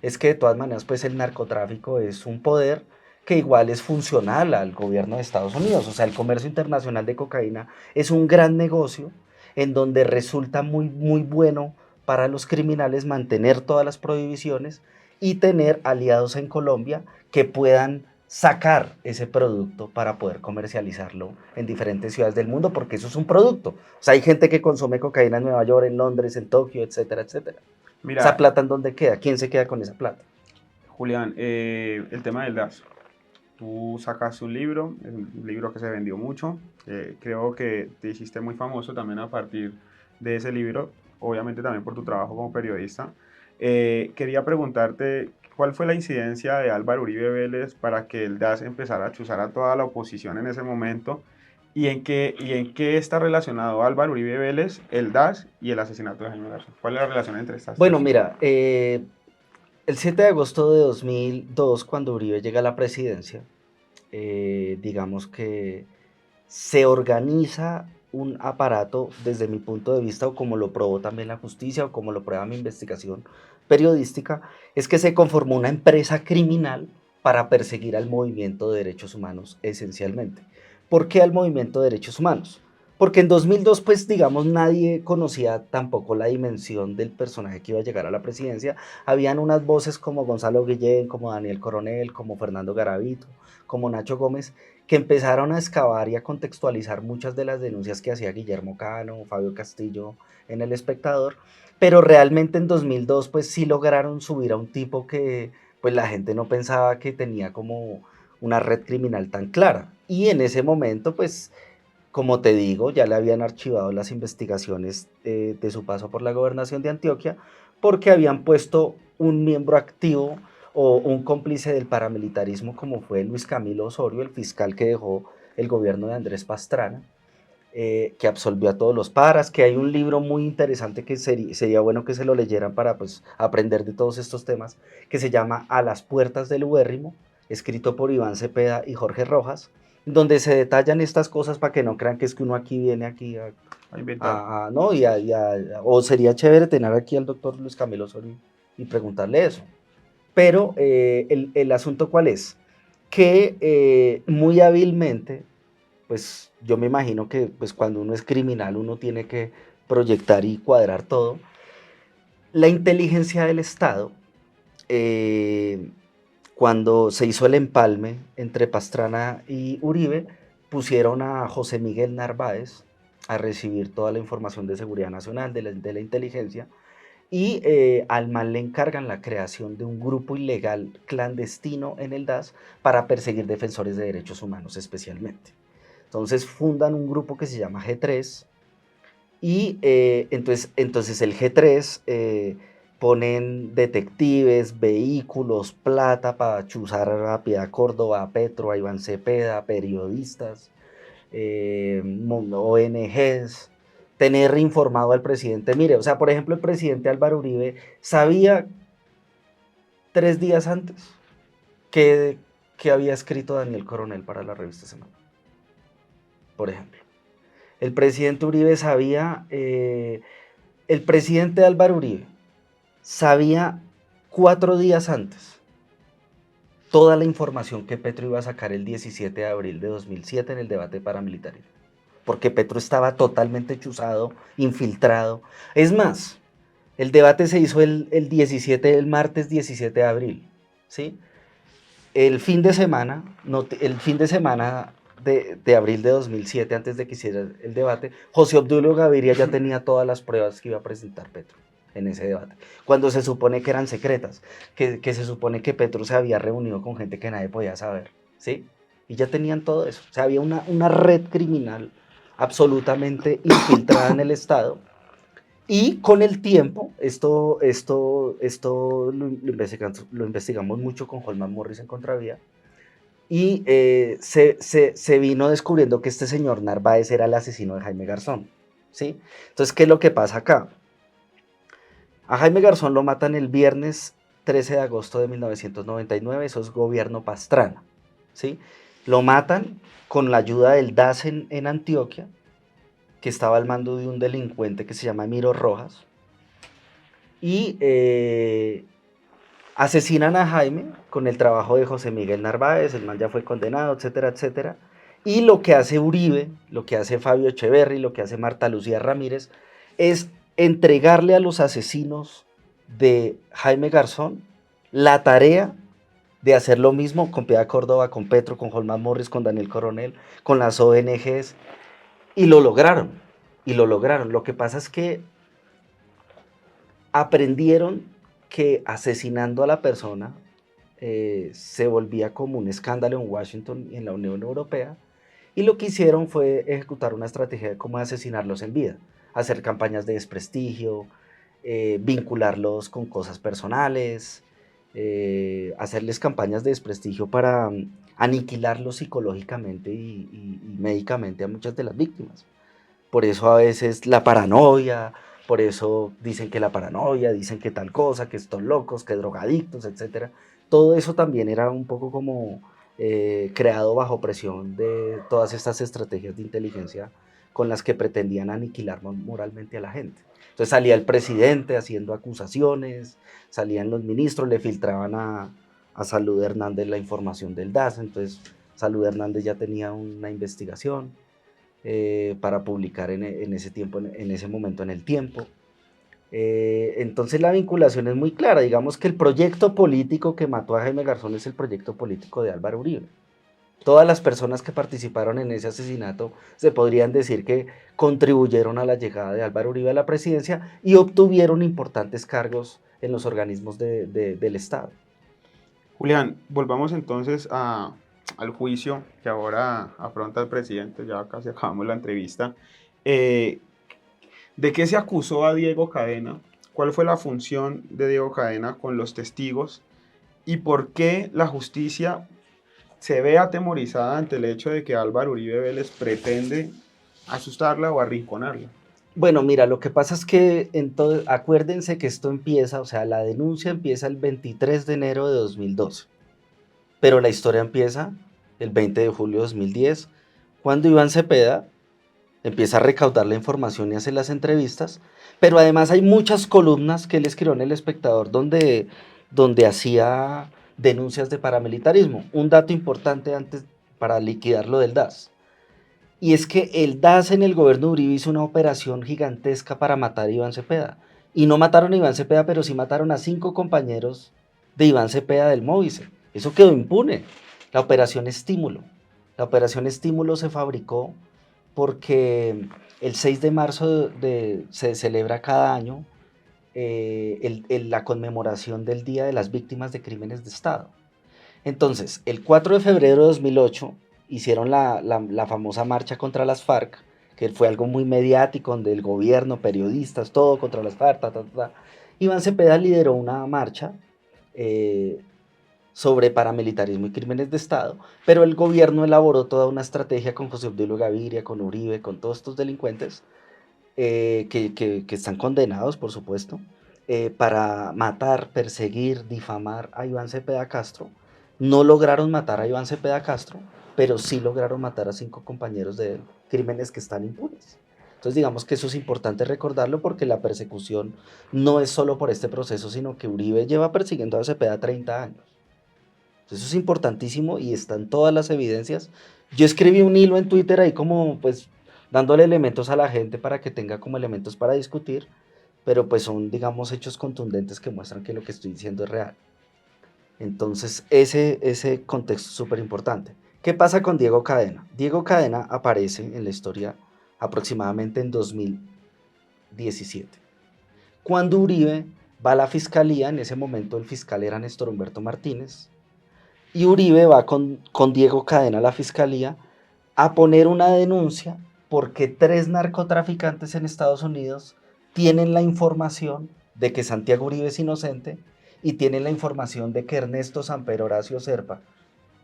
es que de todas maneras, pues el narcotráfico es un poder que igual es funcional al gobierno de Estados Unidos. O sea, el comercio internacional de cocaína es un gran negocio en donde resulta muy, muy bueno para los criminales mantener todas las prohibiciones y tener aliados en Colombia que puedan sacar ese producto para poder comercializarlo en diferentes ciudades del mundo, porque eso es un producto. O sea, hay gente que consume cocaína en Nueva York, en Londres, en Tokio, etcétera, etcétera. Mira, ¿esa plata en dónde queda? ¿Quién se queda con esa plata? Julián, el tema del DAS. Tú sacaste un libro, es un libro que se vendió mucho. Creo que te hiciste muy famoso también a partir de ese libro, obviamente también por tu trabajo como periodista. Quería preguntarte ¿cuál fue la incidencia de Álvaro Uribe Vélez para que el DAS empezara a chuzar a toda la oposición en ese momento? ¿Y en qué está relacionado Álvaro Uribe Vélez, el DAS y el asesinato de Jaime Garzón? ¿Cuál es la relación entre estas Bueno, tres mira, figuras? el 7 de agosto de 2002, cuando Uribe llega a la presidencia, digamos que se organiza un aparato, desde mi punto de vista, o como lo probó también la justicia, o como lo prueba mi investigación periodística, es que se conformó una empresa criminal para perseguir al movimiento de derechos humanos esencialmente. ¿Por qué al movimiento de derechos humanos? Porque en 2002, pues digamos, nadie conocía tampoco la dimensión del personaje que iba a llegar a la presidencia. Habían unas voces como Gonzalo Guillén, como Daniel Coronel, como Fernando Garavito, como Nacho Gómez, que empezaron a excavar y a contextualizar muchas de las denuncias que hacía Guillermo Cano, Fabio Castillo en El Espectador, pero realmente en 2002 pues sí lograron subir a un tipo que pues la gente no pensaba que tenía como una red criminal tan clara. Y en ese momento pues, como te digo, ya le habían archivado las investigaciones de su paso por la gobernación de Antioquia porque habían puesto un miembro activo o un cómplice del paramilitarismo como fue Luis Camilo Osorio, el fiscal que dejó el gobierno de Andrés Pastrana, que absolvió a todos los paras, que hay un libro muy interesante que sería bueno que se lo leyeran para pues, aprender de todos estos temas, que se llama A las puertas del ubérrimo, escrito por Iván Cepeda y Jorge Rojas, donde se detallan estas cosas para que no crean que es que uno aquí viene aquí A inventar. no, o sería chévere tener aquí al doctor Luis Camilo Osorio y preguntarle eso. Pero el asunto cuál es, que muy hábilmente, pues yo me imagino que pues, cuando uno es criminal uno tiene que proyectar y cuadrar todo. La inteligencia del Estado, eh, cuando se hizo el empalme entre Pastrana y Uribe, pusieron a José Miguel Narváez a recibir toda la información de seguridad nacional, de la inteligencia, y al man le encargan la creación de un grupo ilegal clandestino en el DAS para perseguir defensores de derechos humanos especialmente. Entonces fundan un grupo que se llama G3 y entonces el G3 ponen detectives, vehículos, plata para chuzar a Piedad Córdoba, a Petro, a Iván Cepeda, periodistas, ONGs, tener informado al presidente. Mire, o sea, por ejemplo, el presidente Álvaro Uribe sabía 3 días antes que había escrito Daniel Coronel para la revista Semana, por ejemplo. El presidente Uribe sabía, el presidente Álvaro Uribe sabía 4 días antes toda la información que Petro iba a sacar el 17 de abril de 2007 en el debate paramilitar, porque Petro estaba totalmente chuzado, infiltrado. Es más, el debate se hizo el martes 17 de abril, ¿sí? El fin de semana, de abril de 2007, antes de que hiciera el debate, José Obdulio Gaviria ya tenía todas las pruebas que iba a presentar Petro en ese debate, cuando se supone que eran secretas, que se supone que Petro se había reunido con gente que nadie podía saber, ¿sí? Y ya tenían todo eso. O sea, había una red criminal absolutamente infiltrada en el Estado. Y con el tiempo, esto lo investigamos mucho con Holman Morris en Contravía, y se vino descubriendo que este señor Narváez era el asesino de Jaime Garzón, ¿sí? Entonces, ¿qué es lo que pasa acá? A Jaime Garzón lo matan el viernes 13 de agosto de 1999, eso es gobierno Pastrana, ¿sí? Lo matan con la ayuda del DAS en Antioquia, que estaba al mando de un delincuente que se llama Emiro Rojas, y asesinan a Jaime con el trabajo de José Miguel Narváez, el man ya fue condenado, etcétera, etcétera. Y lo que hace Uribe, lo que hace Fabio Echeverry, lo que hace Marta Lucía Ramírez, es entregarle a los asesinos de Jaime Garzón la tarea de hacer lo mismo con Piedad Córdoba, con Petro, con Holman Morris, con Daniel Coronel, con las ONGs, y lo lograron, y lo lograron. Lo que pasa es que aprendieron que asesinando a la persona se volvía como un escándalo en Washington y en la Unión Europea, y lo que hicieron fue ejecutar una estrategia de cómo asesinarlos en vida, hacer campañas de desprestigio, vincularlos con cosas personales, hacerles campañas de desprestigio para aniquilarlos psicológicamente y médicamente a muchas de las víctimas. Por eso a veces la paranoia, por eso dicen que la paranoia, dicen que tal cosa, que estos locos, que drogadictos, etc. Todo eso también era un poco como creado bajo presión de todas estas estrategias de inteligencia con las que pretendían aniquilar moralmente a la gente. Entonces salía el presidente haciendo acusaciones, salían los ministros, le filtraban a Salud Hernández la información del DAS, entonces Salud Hernández ya tenía una investigación para publicar en ese tiempo, en ese momento en El Tiempo. Entonces la vinculación es muy clara, digamos que el proyecto político que mató a Jaime Garzón es el proyecto político de Álvaro Uribe. Todas las personas que participaron en ese asesinato se podrían decir que contribuyeron a la llegada de Álvaro Uribe a la presidencia y obtuvieron importantes cargos en los organismos del Estado. Julián, volvamos entonces al juicio que ahora afronta el presidente, ya casi acabamos la entrevista. ¿De qué se acusó a Diego Cadena? ¿Cuál fue la función de Diego Cadena con los testigos? ¿Y por qué la justicia se ve atemorizada ante el hecho de que Álvaro Uribe Vélez pretende asustarla o arrinconarla? Bueno, mira, lo que pasa es que acuérdense que esto empieza, o sea, la denuncia empieza el 23 de enero de 2012, pero la historia empieza el 20 de julio de 2010, cuando Iván Cepeda empieza a recaudar la información y hace las entrevistas, pero además hay muchas columnas que él escribió en El Espectador donde hacía denuncias de paramilitarismo. Un dato importante antes para liquidar lo del DAS. Y es que el DAS en el gobierno de Uribe hizo una operación gigantesca para matar a Iván Cepeda. Y no mataron a Iván Cepeda, pero sí mataron a 5 compañeros de Iván Cepeda del Móvice. Eso quedó impune. La operación Estímulo. La operación Estímulo se fabricó porque el 6 de marzo se celebra cada año la conmemoración del Día de las Víctimas de Crímenes de Estado. Entonces, el 4 de febrero de 2008 hicieron la famosa marcha contra las FARC, que fue algo muy mediático, donde el gobierno, periodistas, todo contra las FARC, Iván Cepeda lideró una marcha sobre paramilitarismo y crímenes de Estado, pero el gobierno elaboró toda una estrategia con José Obdulio Gaviria, con Uribe, con todos estos delincuentes, que están condenados, por supuesto, para matar, perseguir, difamar a Iván Cepeda Castro. No lograron matar a Iván Cepeda Castro, pero sí lograron matar a 5 compañeros de él, crímenes que están impunes. Entonces digamos que eso es importante recordarlo porque la persecución no es solo por este proceso, sino que Uribe lleva persiguiendo a Cepeda 30 años. Entonces eso es importantísimo y están todas las evidencias. Yo escribí un hilo en Twitter ahí como pues dándole elementos a la gente para que tenga como elementos para discutir, pero pues son digamos hechos contundentes que muestran que lo que estoy diciendo es real. Entonces ese contexto es súper importante. ¿Qué pasa con Diego Cadena? Diego Cadena aparece en la historia aproximadamente en 2017. Cuando Uribe va a la fiscalía, en ese momento el fiscal era Néstor Humberto Martínez, y Uribe va con Diego Cadena a la fiscalía a poner una denuncia porque 3 narcotraficantes en Estados Unidos tienen la información de que Santiago Uribe es inocente y tienen la información de que Ernesto Samper, Horacio Serpa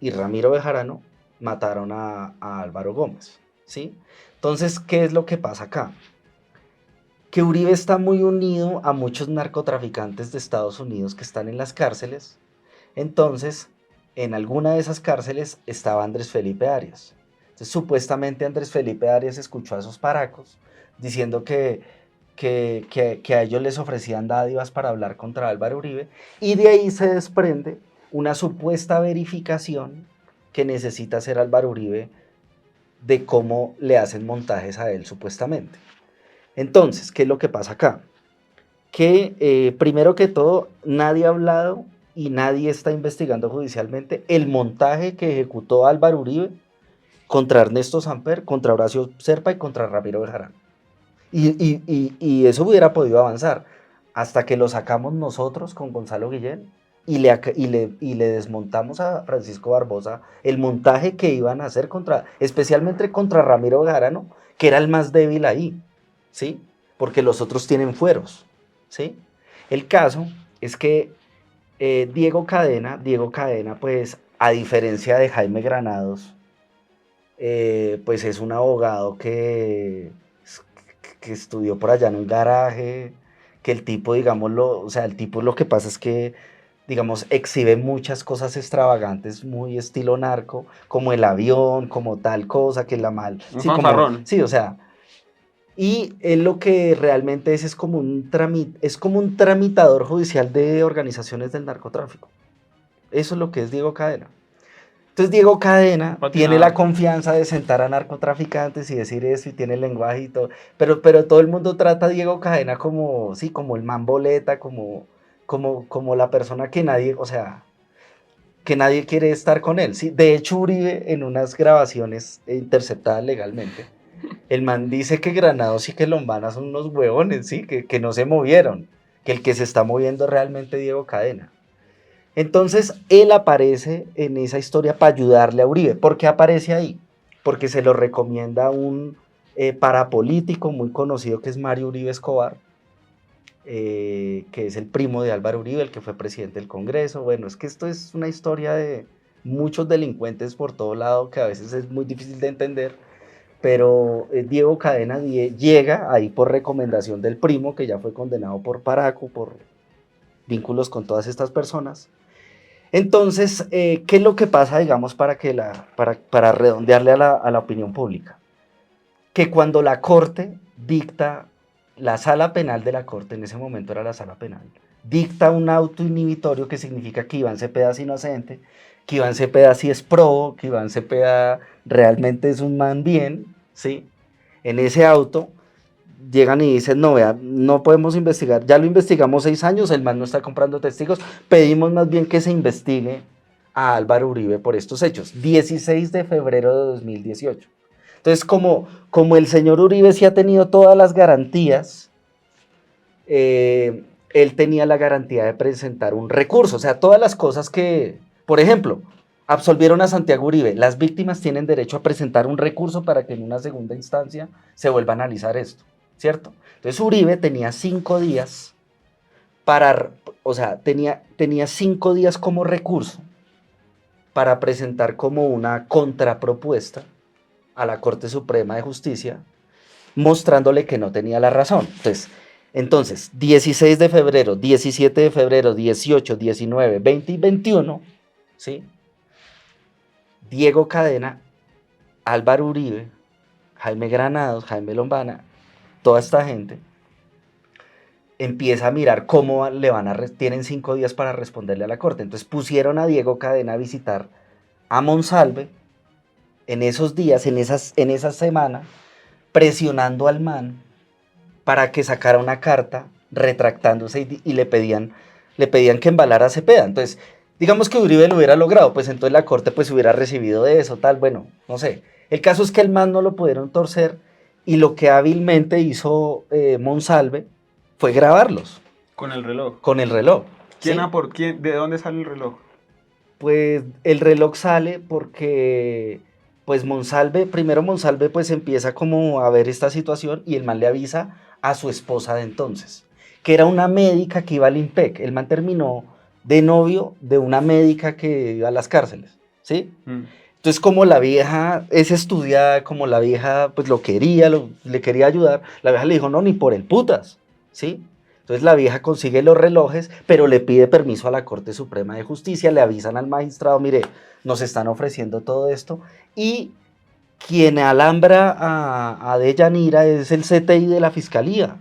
y Ramiro Bejarano mataron a Álvaro Gómez, ¿sí? Entonces, ¿qué es lo que pasa acá? Que Uribe está muy unido a muchos narcotraficantes de Estados Unidos que están en las cárceles. Entonces, en alguna de esas cárceles estaba Andrés Felipe Arias. Entonces, supuestamente Andrés Felipe Arias escuchó a esos paracos diciendo que a ellos les ofrecían dádivas para hablar contra Álvaro Uribe, y de ahí se desprende una supuesta verificación que necesita hacer Álvaro Uribe de cómo le hacen montajes a él supuestamente. Entonces, ¿qué es lo que pasa acá? Que primero que todo, nadie ha hablado y nadie está investigando judicialmente el montaje que ejecutó Álvaro Uribe contra Ernesto Samper, contra Horacio Serpa y contra Ramiro Bejarano. Y eso hubiera podido avanzar hasta que lo sacamos nosotros con Gonzalo Guillén y le desmontamos a Francisco Barbosa el montaje que iban a hacer especialmente contra Ramiro Bejarano, que era el más débil ahí, ¿sí? Porque los otros tienen fueros, ¿sí? El caso es que Diego Cadena, pues a diferencia de Jaime Granados, pues es un abogado que estudió por allá en un garaje, que el tipo, digámoslo, o sea, el tipo lo que pasa es que, digamos, exhibe muchas cosas extravagantes, muy estilo narco, como el avión, como tal cosa, que la mal, Un sí, como, fanfarrón. sí, o sea, y él lo que realmente es como es como un tramitador judicial de organizaciones del narcotráfico. Eso es lo que es Diego Cadena. Entonces Diego Cadena tiene la Patinador. confianza de sentar a narcotraficantes y decir eso y tiene el lenguaje y todo, pero todo el mundo trata a Diego Cadena como, sí, como el man boleta, como la persona que nadie, o sea, que nadie quiere estar con él, ¿sí? De hecho, Uribe en unas grabaciones interceptadas legalmente, el man dice que Granados y que Lombana son unos huevones, ¿sí? Que no se movieron, que el que se está moviendo es realmente Diego Cadena. Entonces, él aparece en esa historia para ayudarle a Uribe. ¿Por qué aparece ahí? Porque se lo recomienda un parapolítico muy conocido que es Mario Uribe Escobar, que es el primo de Álvaro Uribe, el que fue presidente del Congreso. Bueno, es que esto es una historia de muchos delincuentes por todo lado que a veces es muy difícil de entender, pero Diego Cadena llega ahí por recomendación del primo, que ya fue condenado por Paraco, por vínculos con todas estas personas. Entonces, ¿qué es lo que pasa, digamos, para redondearle a la opinión pública? Que cuando la Corte dicta, la sala penal de la Corte, en ese momento era la sala penal, dicta un auto inhibitorio que significa que Iván Cepeda es inocente, que Iván Cepeda sí es probo, que Iván Cepeda realmente es un man bien, ¿sí? En ese auto llegan y dicen, no, vea, no podemos investigar, ya lo investigamos 6 años, el man no está comprando testigos, pedimos más bien que se investigue a Álvaro Uribe por estos hechos. 16 de febrero de 2018. Entonces, como el señor Uribe sí ha tenido todas las garantías, él tenía la garantía de presentar un recurso, o sea, todas las cosas que, por ejemplo, absolvieron a Santiago Uribe, las víctimas tienen derecho a presentar un recurso para que en una segunda instancia se vuelva a analizar esto, ¿cierto? Entonces Uribe tenía 5 días para, o sea, tenía 5 días como recurso para presentar como una contrapropuesta a la Corte Suprema de Justicia, mostrándole que no tenía la razón. Entonces 16 de febrero, 17 de febrero, 18, 19, 20 y 21, ¿sí? Diego Cadena, Álvaro Uribe, Jaime Granados, Jaime Lombana, toda esta gente empieza a mirar cómo le tienen 5 días para responderle a la corte. Entonces pusieron a Diego Cadena a visitar a Monsalve en esos días, en esa semana, presionando al man para que sacara una carta retractándose y le pedían que embalara a Cepeda. Entonces, digamos que Uribe lo hubiera logrado, pues entonces la corte pues hubiera recibido de eso, tal, bueno, no sé. El caso es que el man no lo pudieron torcer y lo que hábilmente hizo Monsalve fue grabarlos Con el reloj. con el reloj, ¿Quién ¿sí? quién, de dónde sale el reloj? Pues el reloj sale porque pues primero Monsalve pues empieza como a ver esta situación y el man le avisa a su esposa de entonces, que era una médica que iba al IMPEC. El man terminó de novio de una médica que iba a las cárceles, ¿sí? Entonces como la vieja es estudiada, como la vieja pues lo quería, le quería ayudar, la vieja le dijo, no, ni por el putas, ¿sí? Entonces la vieja consigue los relojes, pero le pide permiso a la Corte Suprema de Justicia, le avisan al magistrado, mire, nos están ofreciendo todo esto, y quien alambra a Deyanira es el CTI de la Fiscalía,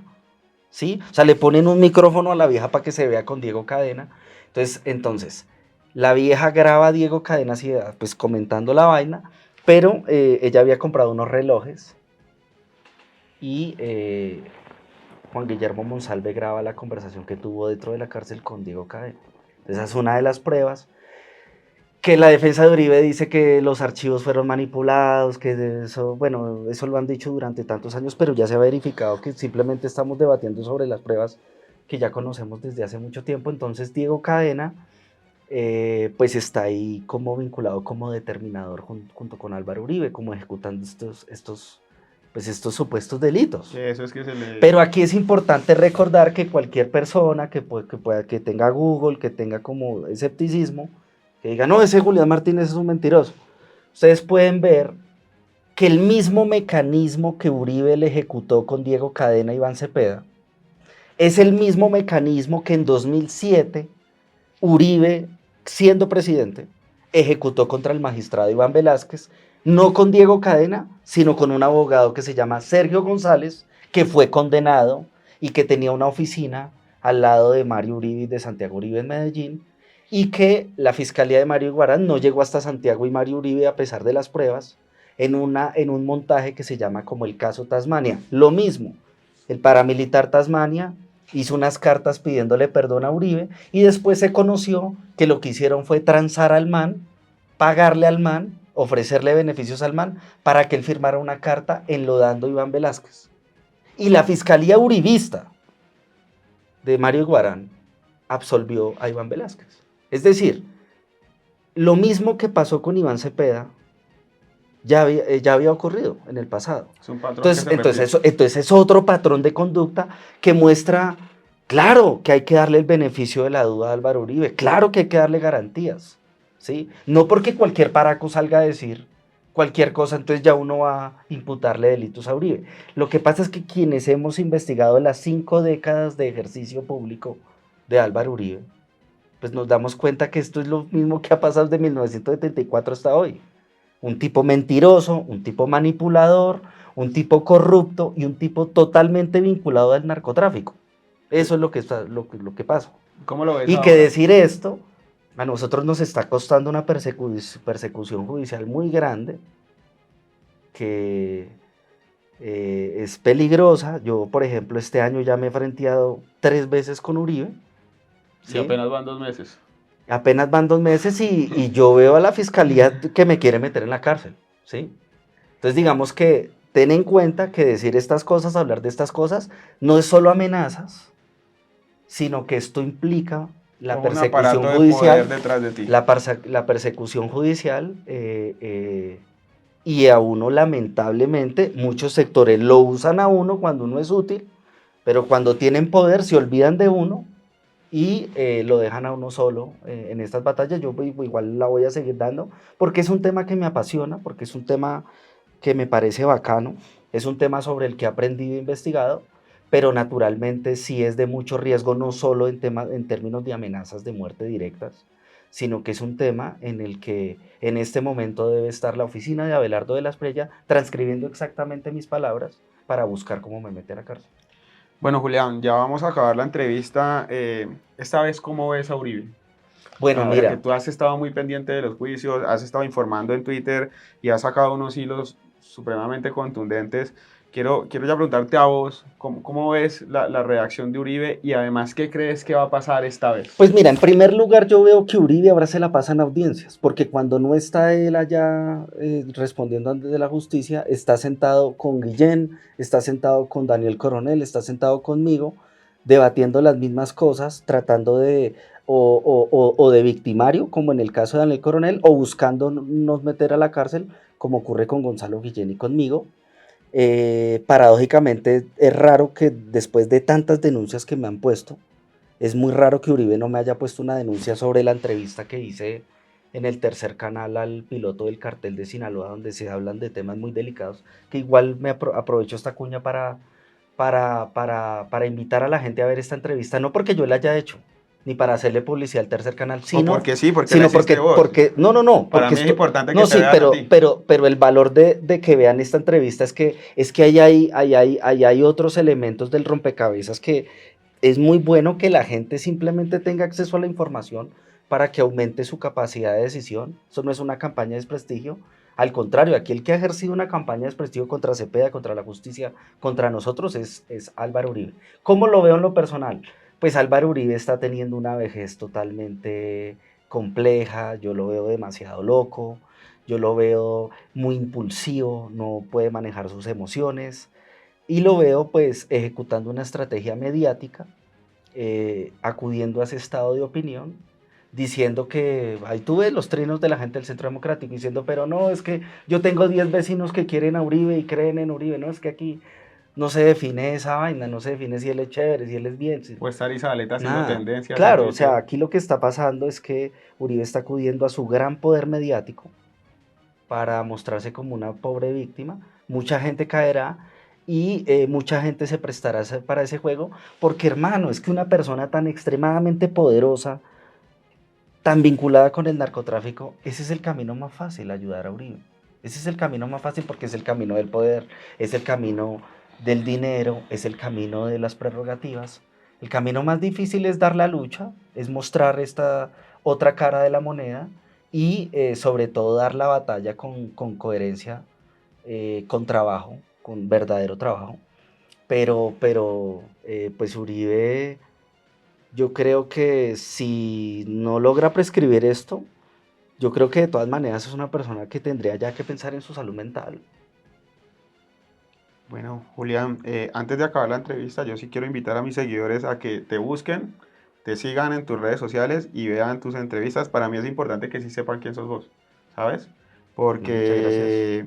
¿sí? O sea, le ponen un micrófono a la vieja para que se vea con Diego Cadena. Entonces la vieja graba a Diego Cadena así, pues comentando la vaina, pero ella había comprado unos relojes y Juan Guillermo Monsalve graba la conversación que tuvo dentro de la cárcel con Diego Cadena. Esa es una de las pruebas. Que la defensa de Uribe dice que los archivos fueron manipulados, que eso, bueno, eso lo han dicho durante tantos años, pero ya se ha verificado que simplemente estamos debatiendo sobre las pruebas que ya conocemos desde hace mucho tiempo. Entonces Diego Cadena pues está ahí como vinculado como determinador junto con Álvaro Uribe, como ejecutando pues estos supuestos delitos. Que eso es que se le... Pero aquí es importante recordar que cualquier persona que tenga Google, que tenga como escepticismo, que diga, no, ese Julián Martínez es un mentiroso. Ustedes pueden ver que el mismo mecanismo que Uribe le ejecutó con Diego Cadena y Iván Cepeda, es el mismo mecanismo que en 2007 Uribe, siendo presidente, ejecutó contra el magistrado Iván Velázquez, no con Diego Cadena, sino con un abogado que se llama Sergio González, que fue condenado y que tenía una oficina al lado de Mario Uribe y de Santiago Uribe en Medellín, y que la fiscalía de Mario Iguarán no llegó hasta Santiago y Mario Uribe a pesar de las pruebas, en un montaje que se llama como el caso Tasmania. Lo mismo, el paramilitar Tasmania hizo unas cartas pidiéndole perdón a Uribe y después se conoció que lo que hicieron fue transar al man, pagarle al man, ofrecerle beneficios al man para que él firmara una carta enlodando a Iván Velázquez. Y la fiscalía uribista de Mario Iguarán absolvió a Iván Velázquez. Es decir, lo mismo que pasó con Iván Cepeda ya había ocurrido en el pasado. Es un patrón Entonces es otro patrón de conducta que muestra, claro, que hay que darle el beneficio de la duda a Álvaro Uribe, claro que hay que darle garantías, ¿sí? No porque cualquier paraco salga a decir cualquier cosa, entonces ya uno va a imputarle delitos a Uribe. Lo que pasa es que quienes hemos investigado las 5 décadas de ejercicio público de Álvaro Uribe, pues nos damos cuenta que esto es lo mismo que ha pasado desde 1974 hasta hoy. Un tipo mentiroso, un tipo manipulador, un tipo corrupto y un tipo totalmente vinculado al narcotráfico. Eso es lo que pasa. ¿Cómo lo ves Y ahora? que decir esto, a nosotros nos está costando una persecución judicial muy grande, que es peligrosa. Yo, por ejemplo, este año ya me he frenteado 3 veces con Uribe. ¿Sí? Y apenas van 2 meses. Apenas van 2 meses y yo veo a la fiscalía que me quiere meter en la cárcel, ¿sí? Entonces digamos que ten en cuenta que decir estas cosas, hablar de estas cosas, no es solo amenazas, sino que esto implica la persecución judicial, detrás de ti. la persecución judicial, y a uno lamentablemente muchos sectores lo usan a uno cuando uno es útil, pero cuando tienen poder se olvidan de uno y lo dejan a uno solo en estas batallas. Yo igual la voy a seguir dando, porque es un tema que me apasiona, porque es un tema que me parece bacano, es un tema sobre el que he aprendido e investigado, pero naturalmente sí es de mucho riesgo, no solo en términos de amenazas de muerte directas, sino que es un tema en el que en este momento debe estar la oficina de Abelardo de la Espriella transcribiendo exactamente mis palabras para buscar cómo me mete a la cárcel. Bueno, Julián, ya vamos a acabar la entrevista. Esta vez, ¿cómo ves a Uribe? Bueno, Ahora mira, que tú has estado muy pendiente de los juicios, has estado informando en Twitter y has sacado unos hilos supremamente contundentes. Quiero ya preguntarte a vos, ¿cómo ves la reacción de Uribe y además qué crees que va a pasar esta vez? pues mira, en primer lugar yo veo que Uribe ahora se la pasa en audiencias, porque cuando no está él allá respondiendo ante la justicia, está sentado con Guillén, está sentado con Daniel Coronel, está sentado conmigo, debatiendo las mismas cosas, tratando de o de victimario, como en el caso de Daniel Coronel, o buscando nos meter a la cárcel, como ocurre con Gonzalo Guillén y conmigo. Paradójicamente es raro que después de tantas denuncias que me han puesto, es muy raro que Uribe no me haya puesto una denuncia sobre la entrevista que hice en el Tercer Canal al piloto del cartel de Sinaloa, donde se hablan de temas muy delicados, que igual me aprovecho esta cuña para invitar a la gente a ver esta entrevista, no porque yo la haya hecho, ni para hacerle publicidad al Tercer Canal, sino porque sí, porque sino la hiciste vos. porque no, Para mí es importante que te vean a ti. pero el valor de que vean esta entrevista es que ahí hay otros elementos del rompecabezas que es muy bueno que la gente simplemente tenga acceso a la información para que aumente su capacidad de decisión. Eso no es una campaña de desprestigio. Al contrario, aquí el que ha ejercido una campaña de desprestigio contra Cepeda, contra la justicia, contra nosotros es Álvaro Uribe. ¿Cómo lo veo en lo personal? Pues Álvaro Uribe está teniendo una vejez totalmente compleja, yo lo veo demasiado loco, yo lo veo muy impulsivo, no puede manejar sus emociones y lo veo pues ejecutando una estrategia mediática, acudiendo a ese estado de opinión diciendo que, ahí tuve los trinos de la gente del Centro Democrático, diciendo, pero no, es que yo tengo 10 vecinos que quieren a Uribe y creen en Uribe, no, es que aquí no se define esa vaina, no se define si él es chévere, si él es bien, O estar Izabeleta haciendo nada. tendencias en Claro, o sea, Twitter. aquí lo que está pasando es que Uribe está acudiendo a su gran poder mediático para mostrarse como una pobre víctima. Mucha gente caerá y mucha gente se prestará para ese juego, porque hermano, es que una persona tan extremadamente poderosa, tan vinculada con el narcotráfico, ese es el camino más fácil, ayudar a Uribe. Ese es el camino más fácil porque es el camino del poder, es el camino del dinero, es el camino de las prerrogativas. El camino más difícil es dar la lucha, es mostrar esta otra cara de la moneda y sobre todo dar la batalla con coherencia, con trabajo, con verdadero trabajo. Pero pues Uribe, yo creo que si no logra prescribir esto, yo creo que de todas maneras es una persona que tendría ya que pensar en su salud mental. Bueno, Julián, antes de acabar la entrevista, yo sí quiero invitar a mis seguidores a que te busquen, te sigan en tus redes sociales y vean tus entrevistas. Para mí es importante que sí sepan quién sos vos, ¿sabes? Muchas gracias. Porque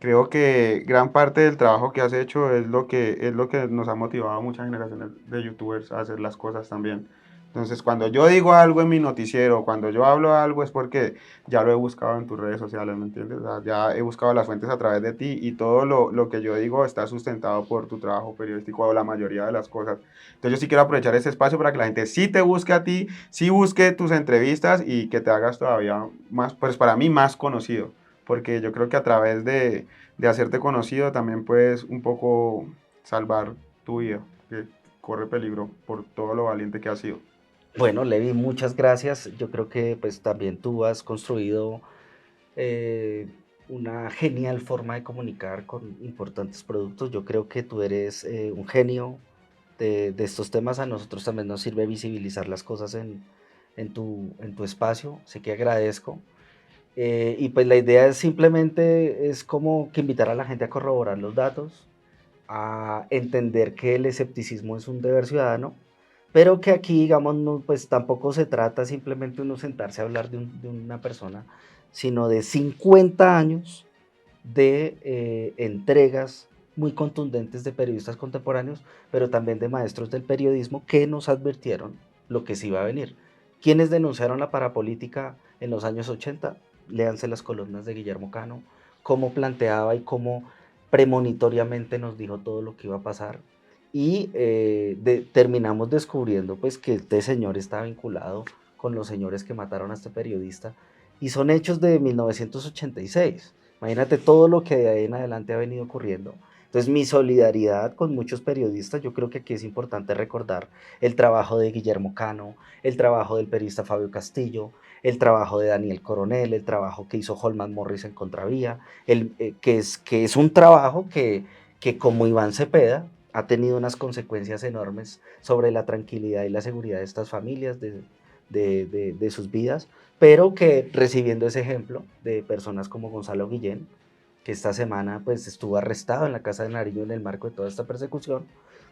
creo que gran parte del trabajo que has hecho es lo que nos ha motivado a muchas generaciones de youtubers a hacer las cosas también. Entonces, cuando yo digo algo en mi noticiero, cuando yo hablo algo es porque ya lo he buscado en tus redes sociales, ¿me entiendes? O sea, ya he buscado las fuentes a través de ti y todo lo que yo digo está sustentado por tu trabajo periodístico o la mayoría de las cosas. Entonces yo sí quiero aprovechar ese espacio para que la gente sí te busque a ti, sí busque tus entrevistas y que te hagas todavía más, pues para mí más conocido, porque yo creo que a través de hacerte conocido también puedes un poco salvar tu vida, que corre peligro por todo lo valiente que has sido. Bueno, Levi, muchas gracias. Yo creo que pues también tú has construido eh, una genial forma de comunicar con importantes productos. Yo creo que tú eres un genio de estos temas. A nosotros también nos sirve visibilizar las cosas en tu espacio. Así que agradezco. Y pues la idea es simplemente es como que invitar a la gente a corroborar los datos, a entender que el escepticismo es un deber ciudadano, pero que aquí, digamos, no, pues tampoco se trata simplemente uno sentarse a hablar de una persona, sino de 50 años de entregas muy contundentes de periodistas contemporáneos, pero también de maestros del periodismo que nos advirtieron lo que sí iba a venir. ¿Quiénes denunciaron la parapolítica en los años 80? Léanse las columnas de Guillermo Cano, cómo planteaba y cómo premonitoriamente nos dijo todo lo que iba a pasar. Y terminamos descubriendo pues que este señor está vinculado con los señores que mataron a este periodista y son hechos de 1986. Imagínate todo lo que de ahí en adelante ha venido ocurriendo. Entonces, mi solidaridad con muchos periodistas, yo creo que aquí es importante recordar el trabajo de Guillermo Cano, el trabajo del periodista Fabio Castillo, el trabajo de Daniel Coronel, el trabajo que hizo Holman Morris en Contravía, que es un trabajo que como Iván Cepeda ha tenido unas consecuencias enormes sobre la tranquilidad y la seguridad de estas familias, de sus vidas, pero que recibiendo ese ejemplo de personas como Gonzalo Guillén, que esta semana pues estuvo arrestado en la Casa de Nariño en el marco de toda esta persecución,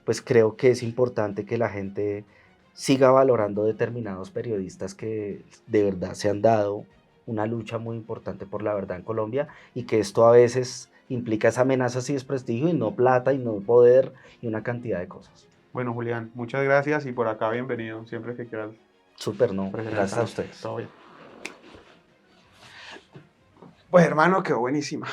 pues creo que es importante que la gente siga valorando determinados periodistas que de verdad se han dado una lucha muy importante por la verdad en Colombia y que esto a veces implica esa amenaza y desprestigio y no plata y no poder y una cantidad de cosas. Bueno, Julián, muchas gracias y por acá bienvenido siempre que quieras Súper, no, gracias a presentarnos. ustedes. Todo bien. Pues hermano, quedó buenísima.